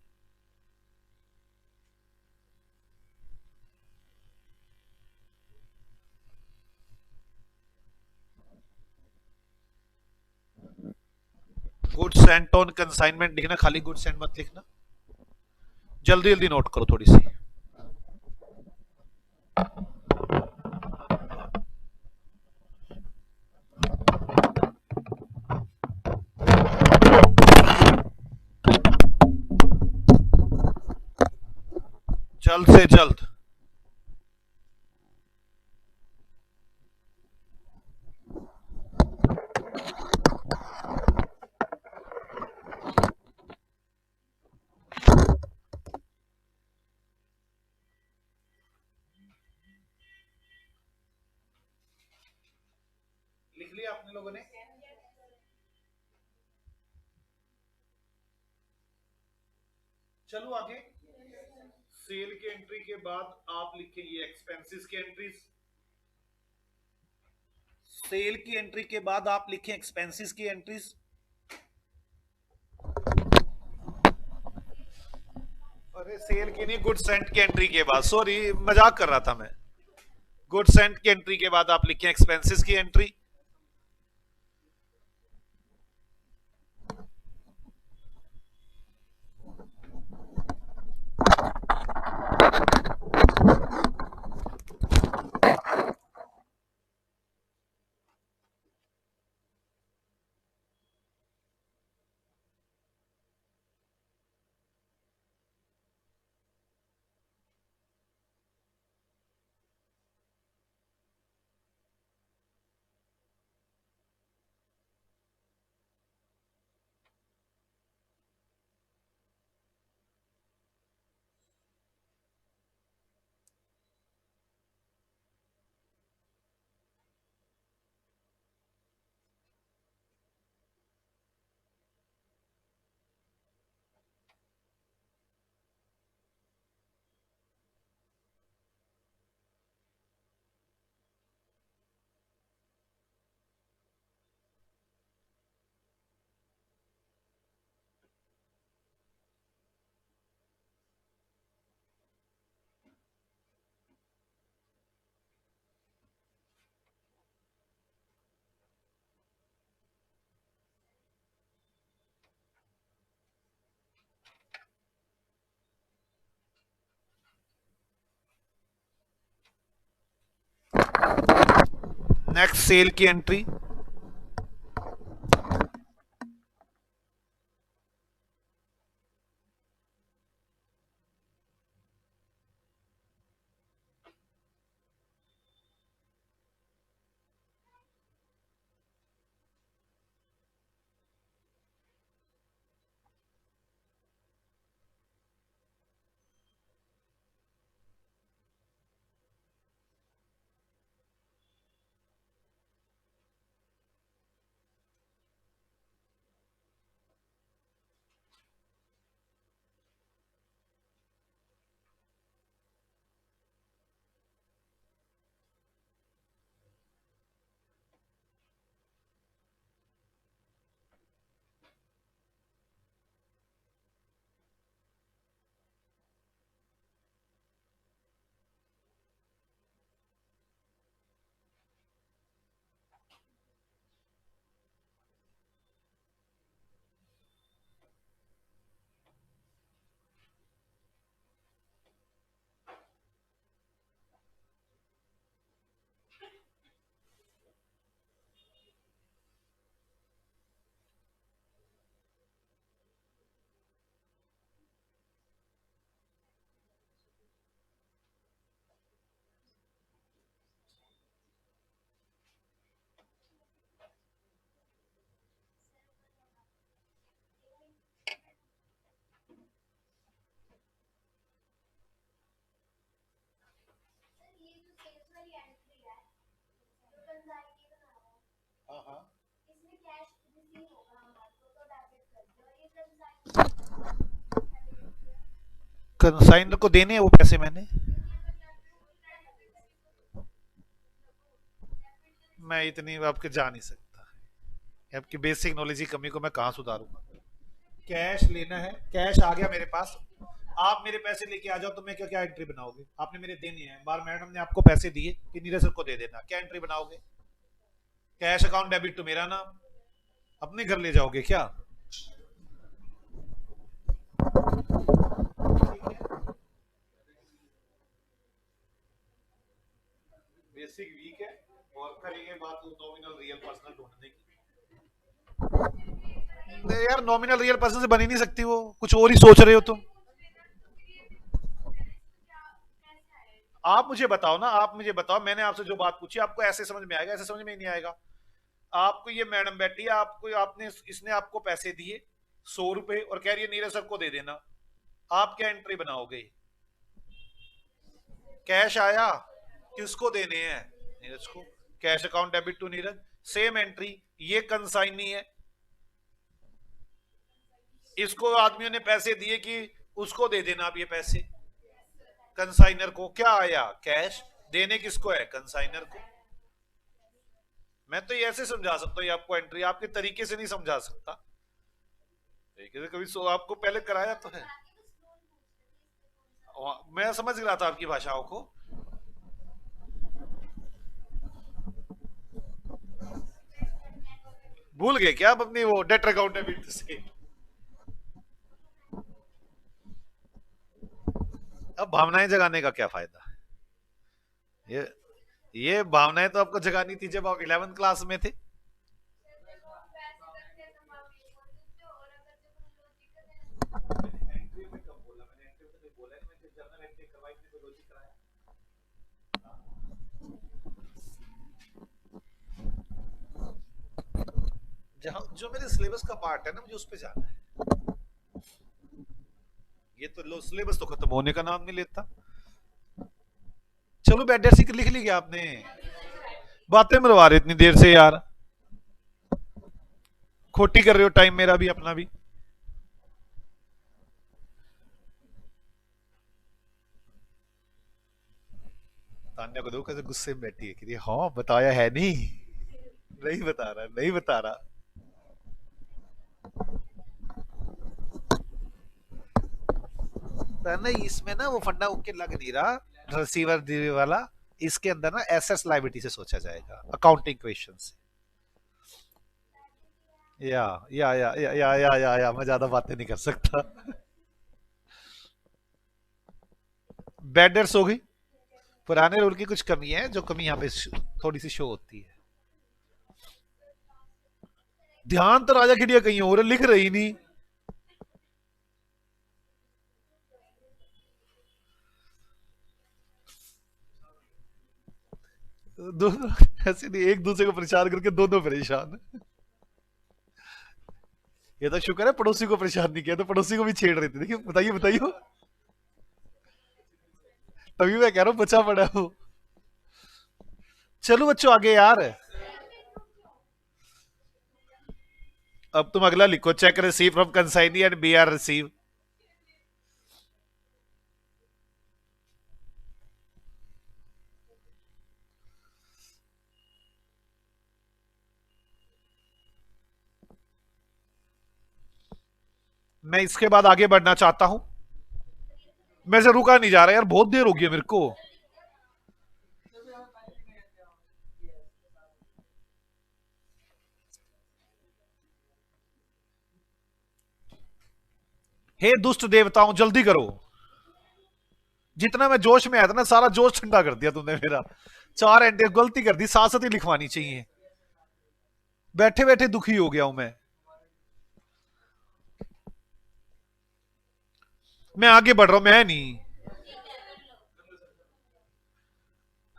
गुड्स सेंट ऑन कंसाइनमेंट लिखना, खाली गुड्स सेंट मत लिखना। जल्दी जल्दी नोट करो थोड़ी सी। जल्द से जल्द। लिख लिया आपने लोगों ने? चलो आगे। सेल की एंट्री के बाद आप लिखें ये एक्सपेंसेस की एंट्रीज। सेल की एंट्री के बाद आप लिखें एक्सपेंसेस की एंट्रीज। अरे सेल की नहीं, गुड सेंट की एंट्री के बाद, सॉरी मजाक कर रहा था मैं। गुड सेंट की एंट्री के बाद आप लिखें एक्सपेंसेस की एंट्री। नेक्स्ट सेल की एंट्री, कंसाइनर को देने हैं वो पैसे मैंने, मैं इतनी आपके जा नहीं सकता, आपकी बेसिक नॉलेज की कमी को मैं कहां सुधारूंगा। कैश लेना है, कैश आ गया मेरे पास, आप मेरे पैसे लेके आ जाओ तो मैं क्या क्या एंट्री बनाओगे, आपने मेरे देने हैं, बार मैडम ने आपको पैसे दिए कि नीरज सर को दे देना, क्या एंट्री बनाओगे? कैश अकाउंट डेबिट टू मेरा नाम, अपने घर ले जाओगे क्या? बेसिक वीक है और करेंगे बात नॉमिनल रियल पर्सनल ढूंढने की। यार नॉमिनल रियल पर्सन से बन ही नहीं सकती, वो कुछ और ही सोच रहे हो तुम। आप मुझे बताओ ना, आप मुझे बताओ, मैंने आपसे जो बात पूछी आपको ऐसे समझ में आएगा, ऐसे समझ में ही नहीं आएगा। आपको ये मैडम बैठी है, आपको आपने इसने आपको पैसे दिए 100 रुपए और कह रही है नीरज सर को दे देना, आप क्या एंट्री बनाओगे? कैश आया, किसको देने हैं? नीरज को, cash account debit to Neeraj, same entry, ये कंसाइनी है, इसको आदमियों ने पैसे दिए कि उसको दे देना आप ये पैसे, कंसाइनर को क्या आया? कैश, देने किसको है? कंसाइनर को। मैं तो ये ऐसे समझा सकता हूँ आपको एंट्री, आपके तरीके से नहीं समझा सकता, तरीके से कभी आपको पहले कराया तो है, मैं समझ रहा था आपकी भाषाओं को। भूल गए क्या आप अपनी वो डेट अकाउंट डेबिट से? अब भावनाएं जगाने का क्या फायदा? ये ये भावनाएं तो आपको जगानी थी जब आप 11th क्लास में थे। जहां जो मेरे सिलेबस का पार्ट है ना, मुझे उस पर जाना है। ये तो लो सिलेबस तो खत्म होने का नाम नहीं लेता। चलो बैठ सी लिख ली क्या आपने? बातें मरवा रहे इतनी देर से यार, खोटी कर रहे हो टाइम मेरा भी अपना भी। तान्या को दो कैसे गुस्से में बैठी है कि हाँ बताया है नहीं, नहीं बता रहा, नहीं बता रहा। ना इसमें ना वो फंडा उनके लग नहीं रहा, रिसीवर वाला, इसके अंदर ना एसेट्स लायबिलिटी से सोचा जाएगा, अकाउंटिंग क्वेश्चन से। या मैं ज्यादा बातें नहीं कर सकता। बेडर्स हो गई, पुराने रूल की कुछ कमी है, जो कमी यहाँ पे थोड़ी सी शो होती है। ध्यान तो राजा खिड़िया कहीं और लिख रही नहीं। दोनों ऐसे नहीं, एक दूसरे को परेशान करके दोनों परेशान। ये तो शुक्र है पड़ोसी को परेशान नहीं किया, तो पड़ोसी को भी छेड़ रहे थे। देखिए, बताइए बताइए, तभी मैं कह रहा हूं बचा पड़ा हूं। चलो बच्चों आगे यार। अब तुम अगला लिखो, cheque receive from consignee and B R receive. मैं इसके बाद आगे बढ़ना चाहता हूं, मेरे से रुका नहीं जा रहा यार, बहुत देर हो गई है मेरे को। हे दुष्ट देवताओं जल्दी करो। जितना मैं जोश में आया था ना, सारा जोश ठंडा कर दिया तुमने मेरा। 4 एंटे गलती कर दी, साथ साथ ही लिखवानी चाहिए। बैठे बैठे दुखी हो गया हूं मैं आगे बढ़ रहा हूं, मैं नहीं।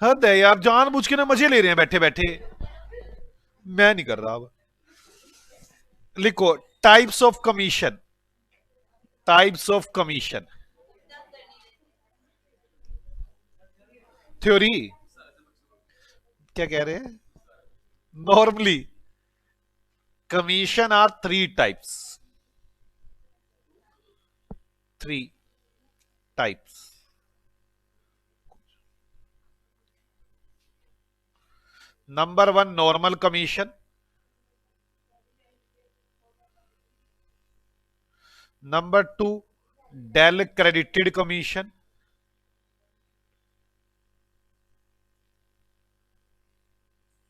हद है यार, जानबूझ के ना मजे ले रहे हैं बैठे बैठे। मैं नहीं कर रहा अब। लिखो types of commission. Types of commission theory. क्या कह रहे हैं? Normally commission are 3 types. 3 types. Number 1 normal commission, number 2 del credited commission,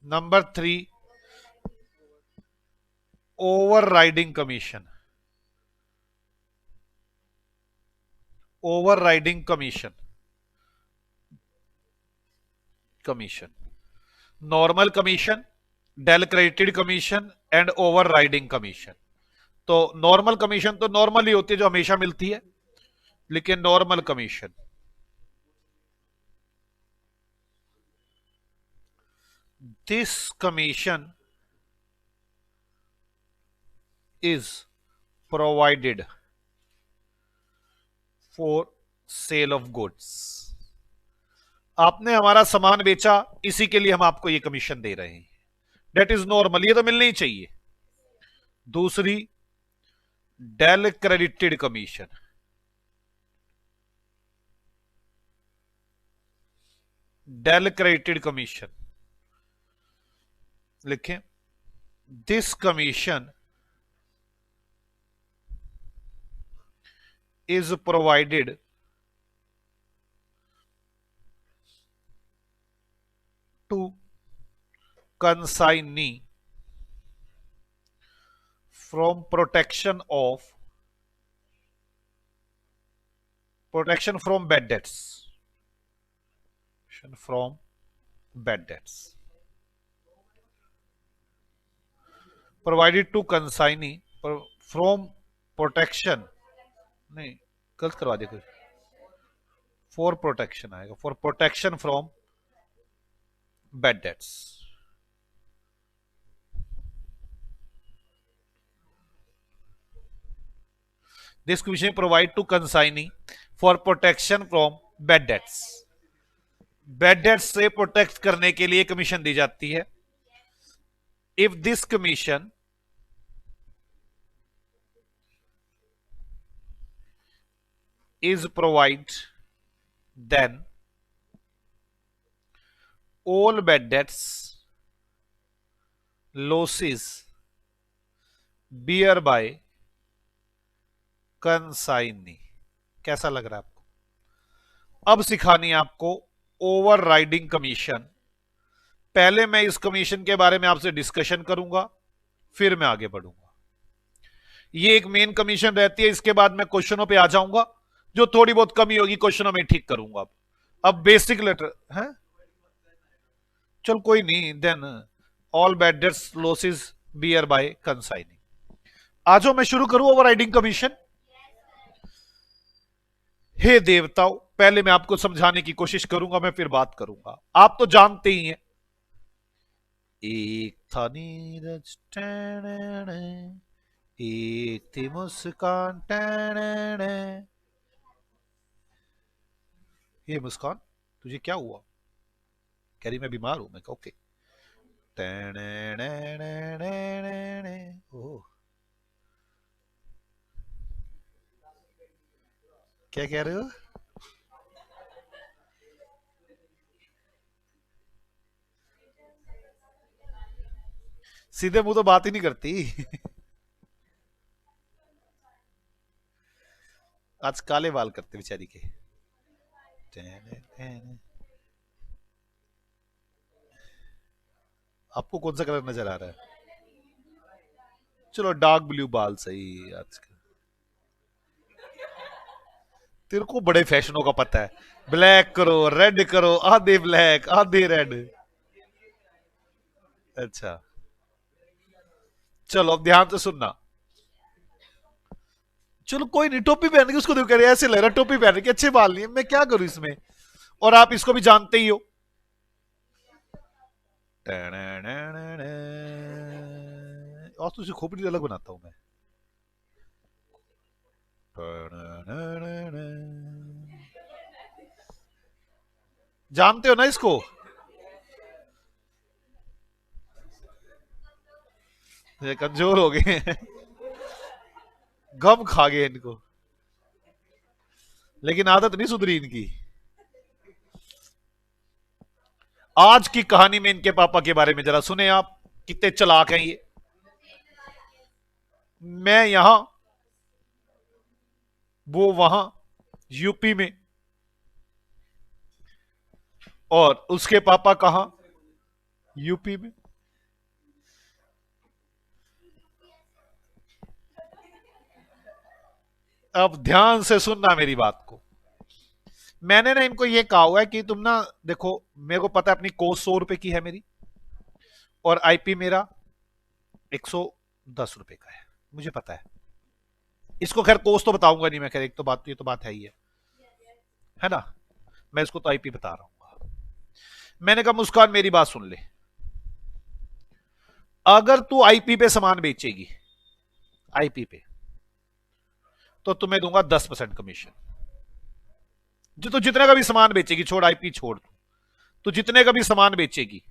number 3 over riding commission. Over riding commission. Normal commission, del credited commission and over riding commission. तो नॉर्मल कमीशन तो नॉर्मल ही होती है, जो हमेशा मिलती है, लेकिन normal commission, this commission is provided for sale of goods. आपने हमारा सामान बेचा, इसी के लिए हम आपको ये कमीशन दे रहे हैं। डेट इज नॉर्मल, ये तो मिलनी ही चाहिए। दूसरी del credited commission. Del credited commission लिखें, this commission is provided to consignee from protection from bad debts. From bad debts provided to consignee from protection, नहीं गलत करवा दिया कुछ, for protection आएगा, for protection from bad debts। This commission provide to consignee for protection from bad debts। Bad debts से प्रोटेक्ट करने के लिए कमीशन दी जाती है। If this commission is provide, then all bad debts losses bear by consignee। कैसा लग रहा है आपको? अब सिखानी है आपको ओवर राइडिंग कमीशन। पहले मैं इस कमीशन के बारे में आपसे डिस्कशन करूंगा, फिर मैं आगे बढ़ूंगा। ये एक मेन कमीशन रहती है, इसके बाद मैं क्वेश्चनों पे आ जाऊंगा, जो थोड़ी बहुत कमी होगी क्वेश्चनों में ठीक करूंगा। अब बेसिक लेटर है, चल कोई नहीं। Then all bad debts losses bear by consigning. आज मैं शुरू करूं ओवर राइडिंग कमीशन। हे देवताओं, पहले मैं आपको समझाने की कोशिश करूंगा, मैं फिर बात करूंगा। आप तो जानते ही हैं, एक था नीरज एक थी मुस्कान। ये मुस्कान, तुझे क्या हुआ? कह रही मैं बीमार हूं। मैं कहा ओके। ओह, क्या कह रहे हो? सीधे मुंह तो बात ही नहीं करती। आज काले बाल करते बेचारी के। आपको कौन सा कलर नजर आ रहा है? चलो डार्क ब्लू बाल सही आजकल। तेरे को बड़े फैशनों का पता है। ब्लैक करो, रेड करो, आधे ब्लैक आधे रेड। अच्छा, चलो अब ध्यान से सुनना। चलो कोई नहीं, टोपी पहन के उसको देखो, कह रहे ऐसे लग रहा है टोपी पहन के अच्छे बाल नहीं है, मैं क्या करूं इसमें। और आप इसको भी जानते ही हो। और तो उसे खोपड़ी अलग बनाता हूं मैं। जानते हो ना इसको? ये कमजोर हो गए हैं। गम खा गए इनको, लेकिन आदत नहीं सुधरी इनकी। आज की कहानी में इनके पापा के बारे में जरा सुने आप, कितने चालाक हैं ये। मैं यहां, वो वहां, यूपी में, और उसके पापा कहां? यूपी में। अब ध्यान से सुनना मेरी बात को। मैंने ना इनको ये कहा हुआ है कि तुम ना देखो, मेरे को पता है अपनी कोस्ट 100 रुपए की है मेरी, और आईपी मेरा 110 रुपए का है, मुझे पता है। इसको खैर कोस्ट तो बताऊंगा नहीं मैं, खैर एक तो बात, ये तो बात है ही है ना। मैं इसको तो आईपी बता रहा हूं। मैंने कहा मुस्कान मेरी बात सुन ले, अगर तू आईपी पे सामान बेचेगी, आईपी पे, तो तुम्हें दूंगा 10% कमीशन। जो तो जितने का भी सामान बेचेगी, छोड़ आईपी छोड़, तो जितने का भी सामान बेचेगी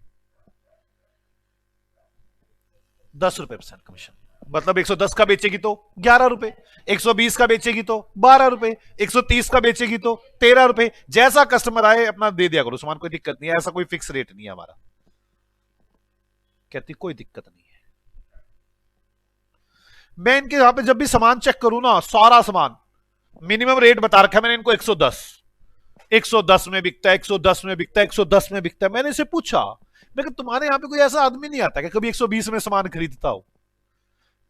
10% कमीशन। मतलब 110 का बेचेगी तो 11 रुपए, 120 का बेचेगी तो 12 रुपए, 130 का बेचेगी तो 13 रुपए। जैसा कस्टमर आए अपना दे दिया करो सामान, कोई दिक्कत नहीं है, ऐसा कोई फिक्स रेट नहीं है हमारा। कहती कोई दिक्कत नहीं है। मैं इनके यहां पे जब भी सामान चेक करूं ना, सारा सामान मिनिमम रेट बता रखा है मैंने इनको, 110, 110 में बिकता है, 110 में बिकता है, 110 में बिकता है। मैंने इसे पूछा, मैं कि तुम्हारे यहां पे कोई ऐसा आदमी नहीं आता कि कभी 120 में सामान खरीदता हो?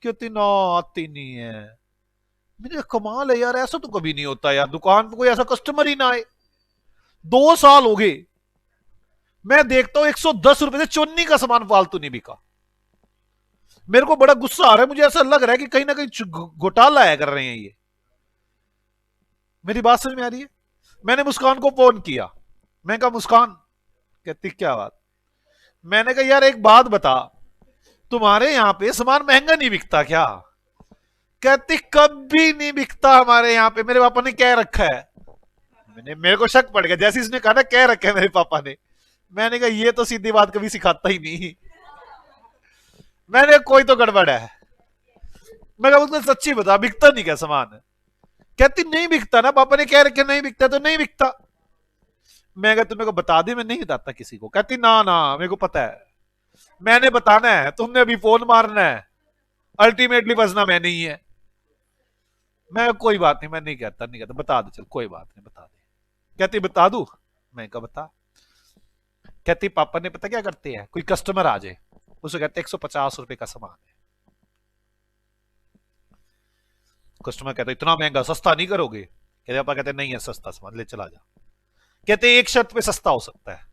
कहती ना, आती नहीं है। मैंने कमाल है यार, ऐसा तो कभी नहीं होता यार, दुकान पे कोई ऐसा कस्टमर ही ना आए। 2 साल हो गए, मैं देखता हूं 110 रुपए से चुन्नी का सामान फालतू नहीं बिका। मेरे को बड़ा गुस्सा आ रहा है, मुझे ऐसा लग रहा है कि कहीं ना कहीं घोटाला है कर रहे हैं ये। मेरी बात समझ में आ रही है? मैंने मुस्कान को फोन किया, मैं कहा मुस्कान, कहती क्या बात? मैंने कहा यार एक बात बता, तुम्हारे यहां पे सामान महंगा नहीं बिकता क्या? कहती कभी नहीं बिकता हमारे यहाँ पे, मेरे पापा ने कह रखा है। मेरे को शक पड़ गया, जैसे इसने कहा ना कह रखा है मेरे पापा ने। मैंने कहा ये तो सीधी बात कभी सिखाता ही नहीं। मैंने कोई तो गड़बड़ है। मैं कहा उसने सच्ची बता, बिकता नहीं क्या सामान? कहती नहीं बिकता ना, पापा ने कह रखे नहीं बिकता तो नहीं बिकता। मैं कहा तुम्हें को बता दे, मैं नहीं बताता किसी को। कहती ना ना मेरे को पता है, मैंने बताना है, तुमने अभी फोन मारना है, अल्टीमेटली बसना मैंने ही है। मैं कोई बात नहीं, मैं नहीं कहता, नहीं कहता, बता दे चल, कोई बात नहीं बता दे। कहती बता दू? मैं कहा बता। कहती पापा ने पता क्या करते हैं, कोई कस्टमर आ जाए उसे कहते 150 रुपए का सामान है। कस्टमर कहते इतना महंगा सस्ता नहीं करोगे? कहते पापा कहते नहीं है सस्ता सामान, ले चला जा। कहते एक शर्त पे सस्ता हो सकता है,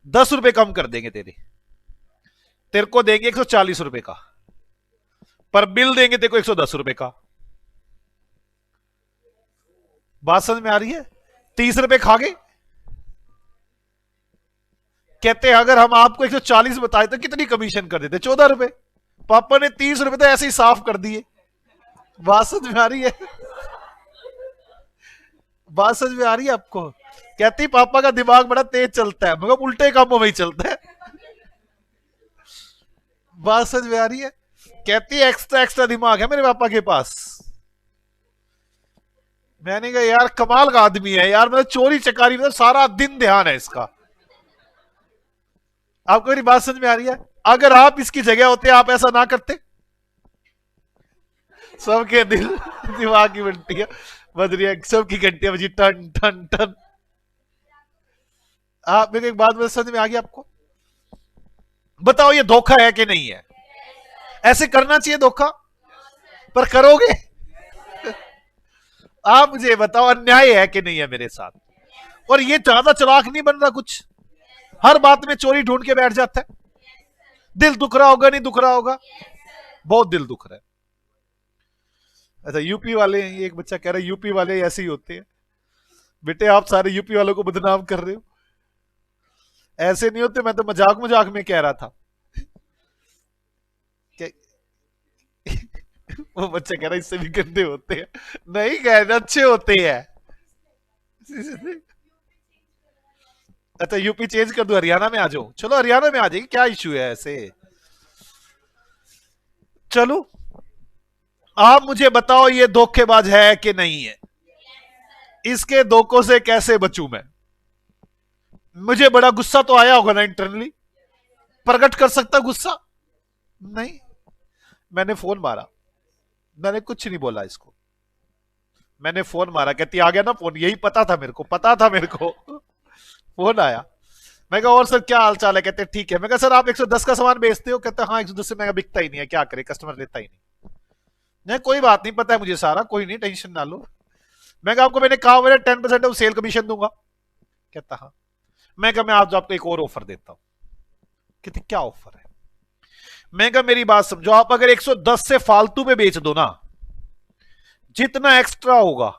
10 रुपए कम कर देंगे तेरे, तेरे को देंगे 140 रुपए का, पर बिल देंगे तेरे को 110 रुपए का। बात समझ में आ रही है? 30 रुपए खा गए। कहते हैं अगर हम आपको 140 बताए तो कितनी कमीशन कर देते? 14 रुपए। पापा ने 30 रुपए तो ऐसे ही साफ कर दिए। बात समझ में आ रही है? बात समझ में आ रही है आपको? कहती पापा का दिमाग बड़ा तेज चलता है, मगर उल्टे कामों में ही चलता है। बात समझ में आ रही है? कहती एक्स्ट्रा एक्स्ट्रा दिमाग है मेरे पापा के पास। मैंने कहा यार कमाल का आदमी है यार, मतलब चोरी चकारी मतलब सारा दिन ध्यान है इसका। आपको मेरी बात समझ में आ रही है? अगर आप इसकी जगह होते आप ऐसा ना करते? सबके दिल दिमाग की घंटियां बज रही है, सबकी घंटियां बजी टन टन टन। आप मेरे एक बात समझ में आ गई आपको? बताओ ये धोखा है कि नहीं है? ऐसे करना चाहिए धोखा, पर करोगे? आप मुझे बताओ अन्याय है कि नहीं है मेरे साथ? और ये ज्यादा चालाक नहीं बन रहा कुछ, हर बात में चोरी ढूंढ के बैठ जाता है। दिल दुख रहा होगा, नहीं दुख रहा होगा? बहुत दिल दुख रहा है। अच्छा यूपी वाले, एक बच्चा कह रहा है यूपी वाले ऐसे ही होते हैं। बेटे आप सारे यूपी वालों को बदनाम कर रहे हो, ऐसे नहीं होते। मैं तो मजाक मजाक में कह रहा था। वो बच्चा कह रहा है इससे भी गंदे होते हैं। नहीं कह रहे, अच्छे होते हैं। अच्छा यूपी चेंज कर दो, हरियाणा में आ जाओ। चलो हरियाणा में आ जाएगी, क्या इशू है ऐसे? चलो आप मुझे बताओ ये धोखेबाज है कि नहीं है? इसके धोखों से कैसे बचूं मैं? मुझे बड़ा गुस्सा तो आया होगा ना इंटरनली, प्रकट कर सकता गुस्सा? नहीं। मैंने फोन मारा, मैंने कुछ नहीं बोला इसको। मैंने फोन मारा, कहती आ गया ना फोन, यही पता था मेरे को, पता था मेरे को। फोन आया, मैं कहा और सर क्या हाल चाल है? कहते ठीक है। मैं कहा सर आप 110 का सामान बेचते हो? कहते हाँ 110 से महंगा बिकता ही नहीं है, क्या करे कस्टमर लेता ही नहीं। नहीं कोई बात नहीं, पता है मुझे सारा, कोई नहीं टेंशन ना लो। मैं कहा आपको मैंने कहा मेरे 10% ऑफ सेल कमीशन दूंगा। कहता हाँ। मैं कहा मैं आज आपको एक और ऑफर देता हूं। कहते क्या ऑफर है? मैं कहा मेरी बात समझो, आप अगर 110 से फालतू में बेच दो ना, जितना एक्स्ट्रा होगा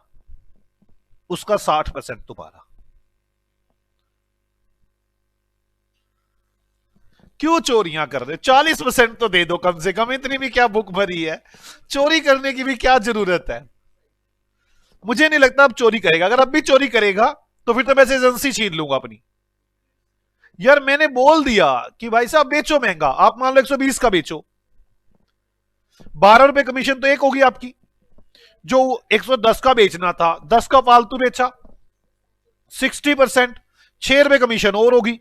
उसका 60% तुम्हारा। क्यों चोरियां कर रहे हो? 40% तो दे दो कम से कम, इतनी भी क्या बुक भरी है? चोरी करने की भी क्या जरूरत है? मुझे नहीं लगता अब चोरी करेगा। अगर अब भी चोरी करेगा तो फिर तो मैं एजेंसी छीन लूंगा अपनी। यार मैंने बोल दिया कि भाई साहब बेचो महंगा, आप मान लो 120 का बेचो, 12 रुपए कमीशन तो एक होगी आपकी। जो 110 का बेचना था 10 का फालतू बेचा, 60%, 6 रुपए कमीशन और होगी,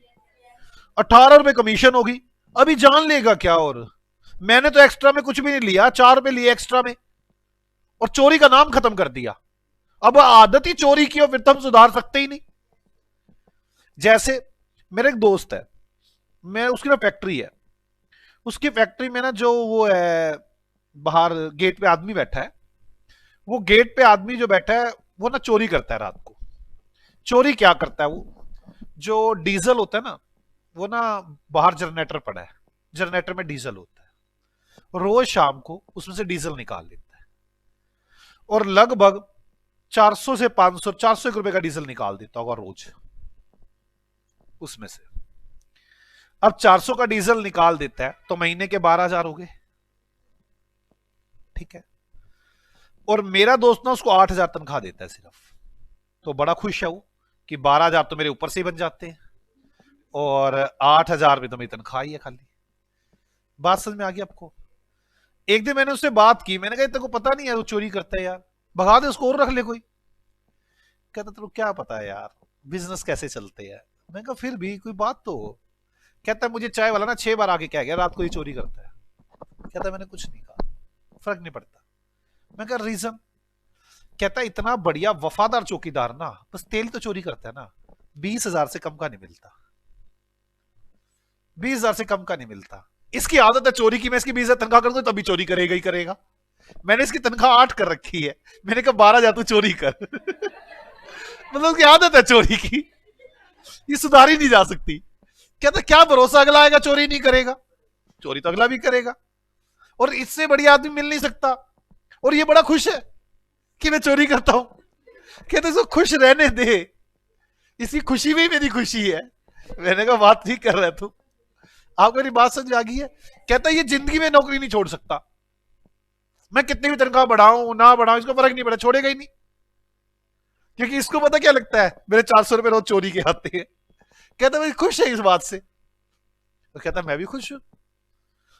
18 रुपए कमीशन होगी। अभी जान लेगा क्या? और मैंने तो एक्स्ट्रा में कुछ भी नहीं लिया, 4 रुपए लिए एक्स्ट्रा में, और चोरी का नाम खत्म कर दिया। अब आदत ही चोरी की हो, फिर तो हम सुधार सकते ही नहीं। जैसे मेरा एक दोस्त है, मैं उसकी ना फैक्ट्री है, उसकी फैक्ट्री में ना जो वो है बाहर गेट पे आदमी बैठा है, वो गेट पे आदमी जो बैठा है वो ना चोरी करता है रात को। चोरी क्या करता है? वो जो डीजल होता है ना, वो ना बाहर जनरेटर पड़ा है, जनरेटर में डीजल होता है, रोज शाम को उसमें से डीजल निकाल लेता है और लगभग 400 से 500 400 रुपए का डीजल निकाल देता होगा रोज उसमें से। अब 400 का डीजल निकाल देता है तो महीने के 12,000 हो गए, ठीक है। और मेरा दोस्त ना उसको 8,000 तनख्वाह देता है सिर्फ, तो बड़ा खुश है वो कि 12,000 तो मेरे ऊपर से ही बन जाते हैं और 8,000 में तो मेरी तनख्वाह ही है खाली। बात समझ में आ गई आपको? एक दिन मैंने उससे बात की, मैंने कहा तेरे को पता नहीं है वो चोरी करता है यार, भगा दे उसको और रख ले कोई। कहता तेरे को क्या पता है यार बिजनेस कैसे चलते हैं? मैं कहा फिर भी कोई बात तो हो। कहता मुझे चाय वाला ना 6 बार आके कह गया रात को ही चोरी करता है। कहता मैंने कुछ नहीं कहा, फर्क नहीं पड़ता। मैं कहा रीजन? कहता इतना बढ़िया वफादार चौकीदार ना, बस तेल तो चोरी करता है ना, 20,000 से कम का नहीं मिलता, 20,000 से कम का नहीं मिलता। इसकी आदत है चोरी की, मैं इसकी 20,000 तनख्वाह कर दूं तभी चोरी करेगा ही करेगा। मैंने इसकी तनख्वाह 8 कर रखी है, मैंने कहा 12,000 तू चोरी कर। मतलब उसकी आदत है चोरी की, ये सुधारी नहीं जा सकती। कहता क्या भरोसा अगला आएगा चोरी नहीं करेगा? चोरी तो अगला भी करेगा, और इससे बढ़िया आदमी मिल नहीं सकता। और ये बड़ा खुश है कि मैं चोरी करता हूं। कहते इसको खुश रहने दे, इसी खुशी में ही मेरी खुशी है। मैंने कहा बात ठीक कर रहा है तू, आपको मेरी बात समझ आ गई है। कहता है ये जिंदगी में नौकरी नहीं छोड़ सकता, मैं कितनी भी तनख्वाह बढ़ाऊं ना बढ़ाऊं इसको फर्क नहीं पड़ा, छोड़ेगा ही नहीं। क्योंकि इसको पता क्या लगता है, मेरे 400 रुपए रोज चोरी के आते हैं। कहता है खुश है इस बात से। तो कहता मैं भी खुश हूं,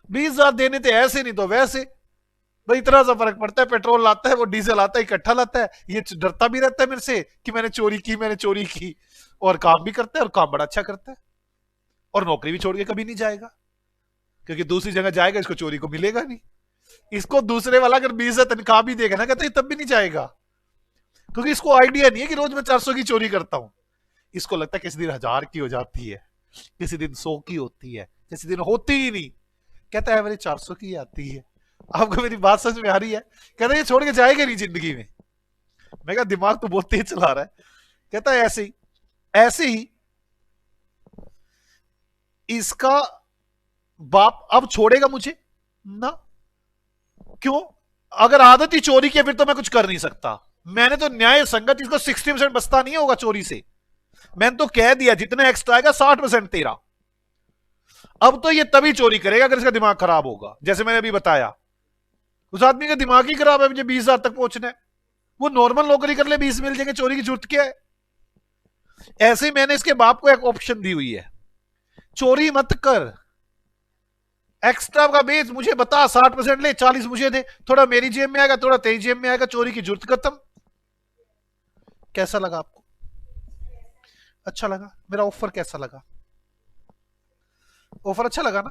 20,000 देने थे ऐसे नहीं तो वैसे, भाई इतना सा फर्क पड़ता है, पेट्रोल लाता है वो डीजल आता है इकट्ठा लाता है, ये डरता भी रहता है मेरे से कि मैंने चोरी की मैंने चोरी की, और काम भी करता है और काम बड़ा अच्छा करता है, और नौकरी भी छोड़ के कभी नहीं जाएगा, क्योंकि दूसरी जगह जाएगा इसको चोरी को मिलेगा नहीं। इसको दूसरे वाला अगर 20,000 तनख्वाह भी देगा ना, कहता है तब भी नहीं जाएगा, क्योंकि इसको आइडिया नहीं है कि रोज मैं 400 की चोरी करता हूं। इसको लगता है किसी दिन 1000 की हो जाती है, किसी दिन 100 की होती है, किसी दिन होती ही नहीं। कहता है मेरे 400 की आती है। आपको मेरी बात समझ में आ रही है? कहता है ये छोड़ के जाएगा नहीं जिंदगी में। मैं कहा दिमाग तो बहुत तेज चला रहा है। कहता है ऐसे ही इसका बाप अब छोड़ेगा मुझे ना, क्यों? अगर आदत ही चोरी की फिर तो मैं कुछ कर नहीं सकता। मैंने तो न्याय संगत इसको 60% बचता नहीं होगा चोरी से, मैंने तो कह दिया जितना एक्स्ट्रा आएगा 60% तेरा। अब तो ये तभी चोरी करेगा अगर इसका दिमाग खराब होगा, जैसे मैंने अभी बताया उस आदमी का दिमाग ही खराब है, मुझे 20,000 तक पहुंचना है, वो नॉर्मल नौकरी कर ले 20 मिल जाएंगे, चोरी की जरूरत क्या है? ऐसे ही मैंने इसके बाप को एक ऑप्शन दी हुई है, चोरी मत कर, एक्स्ट्रा का बेच मुझे बता, 60% ले 40 मुझे दे, थोड़ा मेरी जेब में आएगा थोड़ा तेरी जेब में आएगा, चोरी की जरूरत खत्म। कैसा लगा आपको? अच्छा लगा? मेरा ऑफर कैसा लगा? ऑफर अच्छा लगा ना?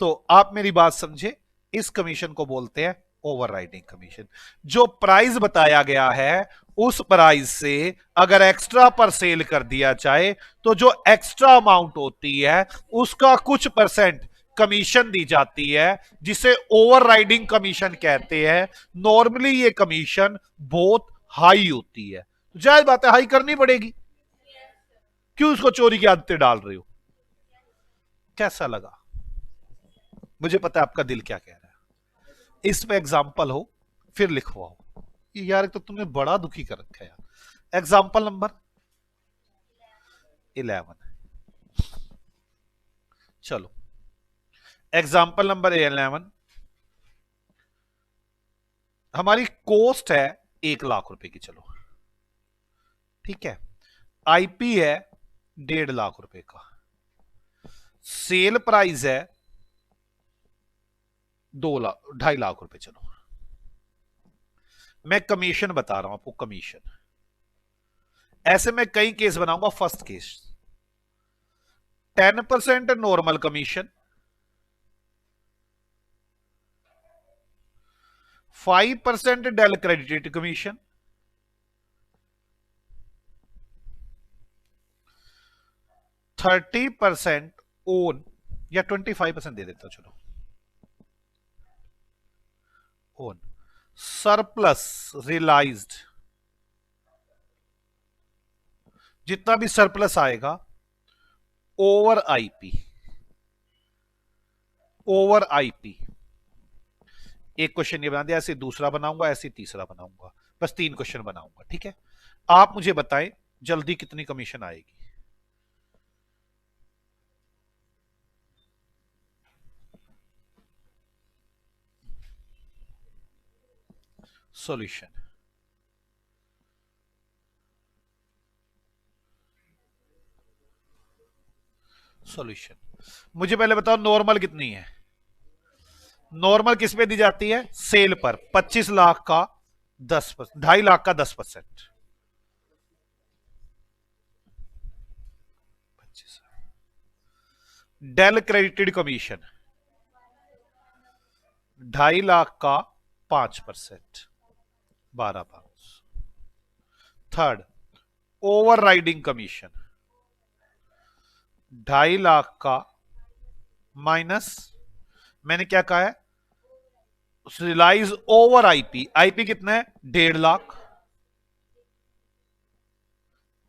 तो आप मेरी बात समझे, इस कमीशन को बोलते हैं ओवरराइडिंग कमीशन। जो प्राइस बताया गया है उस प्राइस से अगर एक्स्ट्रा पर सेल कर दिया जाए तो जो एक्स्ट्रा अमाउंट होती है उसका कुछ परसेंट कमीशन दी जाती है, जिसे ओवरराइडिंग कमीशन कहते हैं। नॉर्मली ये कमीशन बहुत हाई होती है, तो जायज बात है हाई करनी पड़ेगी, क्यों उसको चोरी की आदतें डाल रहे हो? कैसा लगा? मुझे पता है आपका दिल क्या कह रहा है। इस पे एग्जाम्पल हो फिर लिखवाओ। यार तो तुमने बड़ा दुखी कर रखा है यार। एग्जाम्पल नंबर 11, चलो एग्जाम्पल नंबर 11, हमारी कॉस्ट है 1,00,000 रुपए की, चलो ठीक है। आईपी है 1.5 लाख रुपए का, सेल प्राइस है 2,00,000 2.5 लाख रुपए। चलो मैं कमीशन बता रहा हूं आपको, कमीशन ऐसे मैं कई केस बनाऊंगा। First case 10% normal commission, 5% del credited commission, 30% own, या 25% दे देता हूं चलो ओन, सरप्लस रियलाइज्ड, जितना भी सरप्लस आएगा ओवर आईपी। ओवर आईपी एक क्वेश्चन ये बना दिया, ऐसे दूसरा बनाऊंगा, ऐसे तीसरा बनाऊंगा, बस 3 क्वेश्चन बनाऊंगा, ठीक है। आप मुझे बताएं जल्दी कितनी कमीशन आएगी? सॉल्यूशन सॉल्यूशन मुझे पहले बताओ नॉर्मल कितनी है? नॉर्मल किस पे दी जाती है? सेल पर। 25 लाख का 10%, 2.5 लाख का 10%, 25। डेल क्रेडिटेड कमीशन 2.5 लाख का 5%, 12,500। Third over riding commission 2.5 lakh का माइनस, मैंने क्या कहा है, रिलाइज ओवर आईपी। आईपी कितना है? 1.5 लाख,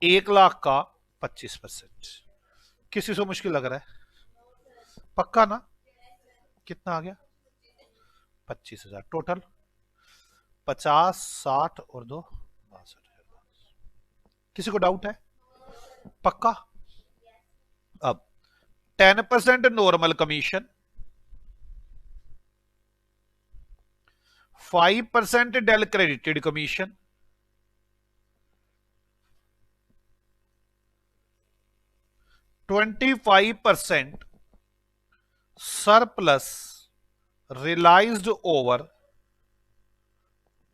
1 लाख का 25%। किसी से मुश्किल लग रहा है? पक्का ना? कितना आ गया? 25,000 टोटल। 50, 60 और 2 62,000। किसी को डाउट है? पक्का? अब 10% normal commission, 5% del credited commission, 25% surplus realised over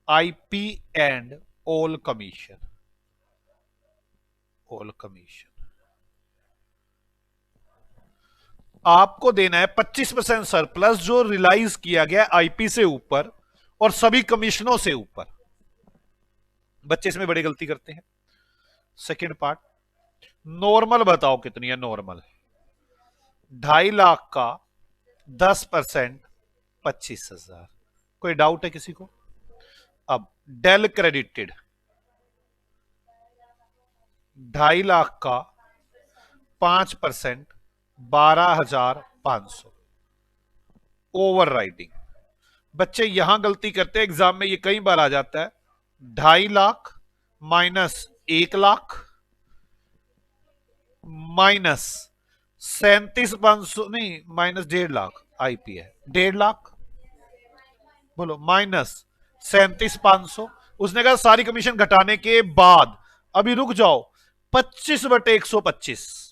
IP and all commission. All commission आपको देना है 25% सरप्लस जो रियलाइज किया गया आईपी से ऊपर और सभी कमीशनों से ऊपर। बच्चे इसमें बड़ी गलती करते हैं। सेकंड पार्ट, नॉर्मल बताओ कितनी है? नॉर्मल 2.5 लाख का 10% 25,000। कोई डाउट है किसी को? अब डेल क्रेडिटेड 2.5 लाख का 5% 12,500 ओवर राइडिंग। बच्चे यहां गलती करते हैं, एग्जाम में ये कई बार आ जाता है। 2.5 लाख माइनस 1 लाख माइनस 37,500 नहीं, माइनस 1.5 लाख आईपी है, 1.5 लाख बोलो माइनस 37,500। उसने कहा सारी कमीशन घटाने के बाद, अभी रुक जाओ, 25/125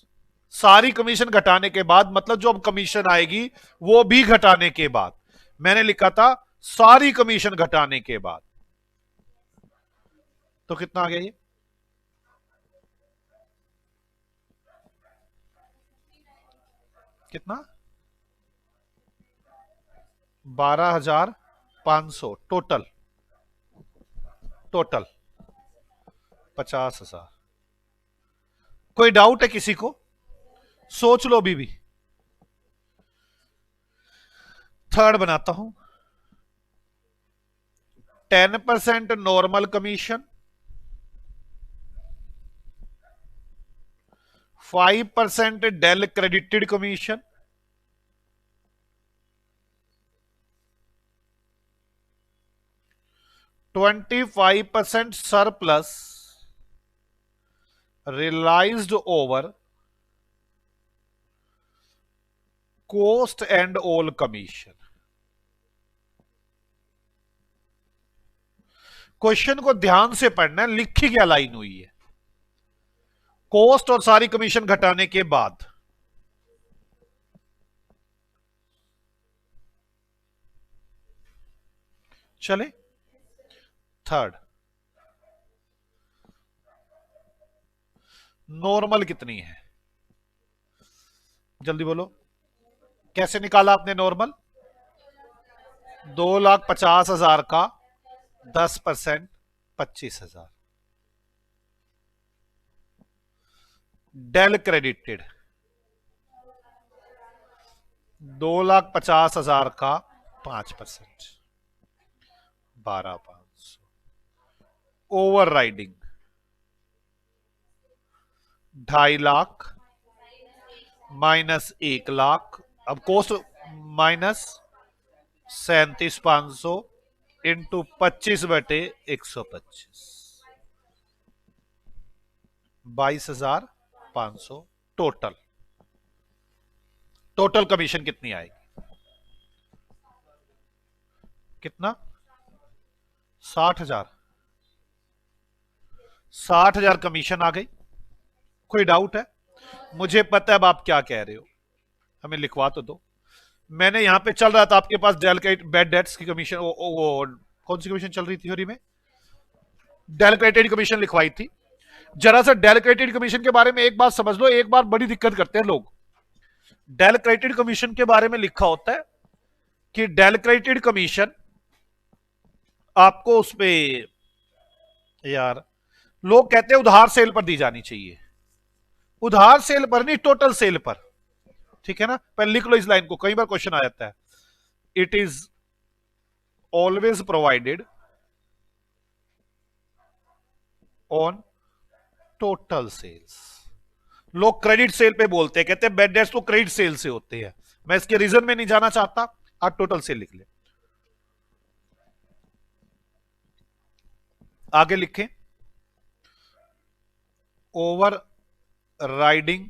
सारी कमीशन घटाने के बाद, मतलब जो अब कमीशन आएगी वो भी घटाने के बाद। मैंने लिखा था सारी कमीशन घटाने के बाद। तो कितना आ गया ये? कितना? 12,500 टोटल। टोटल 50,000। कोई डाउट है किसी को? सोच लो अभी भी। थर्ड बनाता हूं, 10% normal commission, 5% del credited commission, 25% surplus realised over cost and all commission. Question को ध्यान से पढ़ना है, लिखी क्या लाइन हुई है? कॉस्ट और सारी कमीशन घटाने के बाद। चले थर्ड, नॉर्मल कितनी है? जल्दी बोलो, कैसे निकाला आपने नॉर्मल? 2,50,000 का 10% 25,000। डेल क्रेडिटेड 2,50,000 का 5% 12,500। Over riding 2.5 lakh minus 1 lakh, अब cost minus 37,500 into 25/125 22,500 total. Total commission कितनी आएगी? कितना? 60,000। 60,000 कमीशन आ गई। कोई डाउट है? मुझे पता है अब आप क्या कह रहे हो, हमें लिखवा तो दो। मैंने यहां पे चल रहा था आपके पास डेल बैड डेट्स की कमीशन, वो कौन सी कमीशन चल रही थी थ्योरी में? डेल क्रेडिटेड कमीशन लिखवाई थी। जरा सा डेल क्रेडिटेड कमीशन के बारे में एक बात समझ लो, एक बार बड़ी दिक्कत करते हैं लोग। डेल क्रेडिटेड कमीशन के बारे में लिखा होता है कि डेल क्रेडिटेड कमीशन आपको उस पे, यार लोग कहते हैं उधार सेल पर दी जानी चाहिए। उधार सेल पर नहीं, टोटल सेल पर। ठीक है ना? पहले लिख लो इस लाइन को, कई बार क्वेश्चन आ जाता है। It is always provided on total sales. लोग क्रेडिट सेल पे बोलते हैं, कहते हैं बैड डेट्स तो क्रेडिट सेल से होते हैं। मैं इसके रीजन में नहीं जाना चाहता, आप टोटल सेल लिख ले। आगे लिखें over riding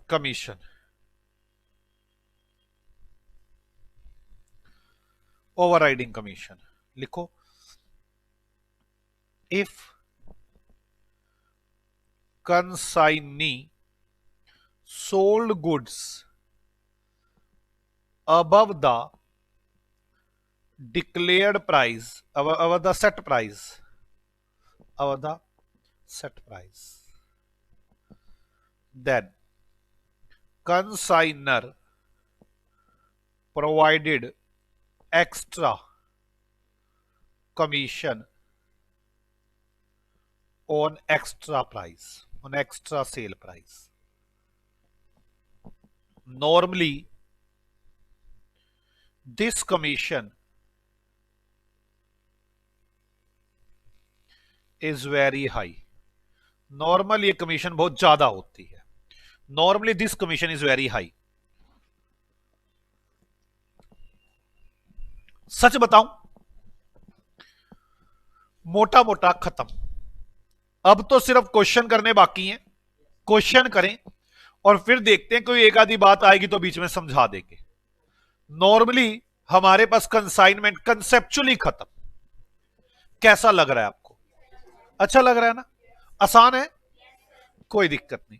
commission. Overriding commission लिखो, if consignee sold goods above the declared price, above the set price, above the set price, then consignor provided extra commission on extra price, on extra sale price. Normally this commission is very high. Normal ये कमीशन बहुत ज्यादा होती है। Normally this commission is very high. सच बताऊं, मोटा मोटा खत्म। अब तो सिर्फ क्वेश्चन करने बाकी हैं। क्वेश्चन करें और फिर देखते हैं कोई एक आधी बात आएगी तो बीच में समझा देंगे। नॉर्मली हमारे पास कंसाइनमेंट कंसेप्चुअली खत्म। कैसा लग रहा है आपको? अच्छा लग रहा है ना? आसान है, कोई दिक्कत नहीं।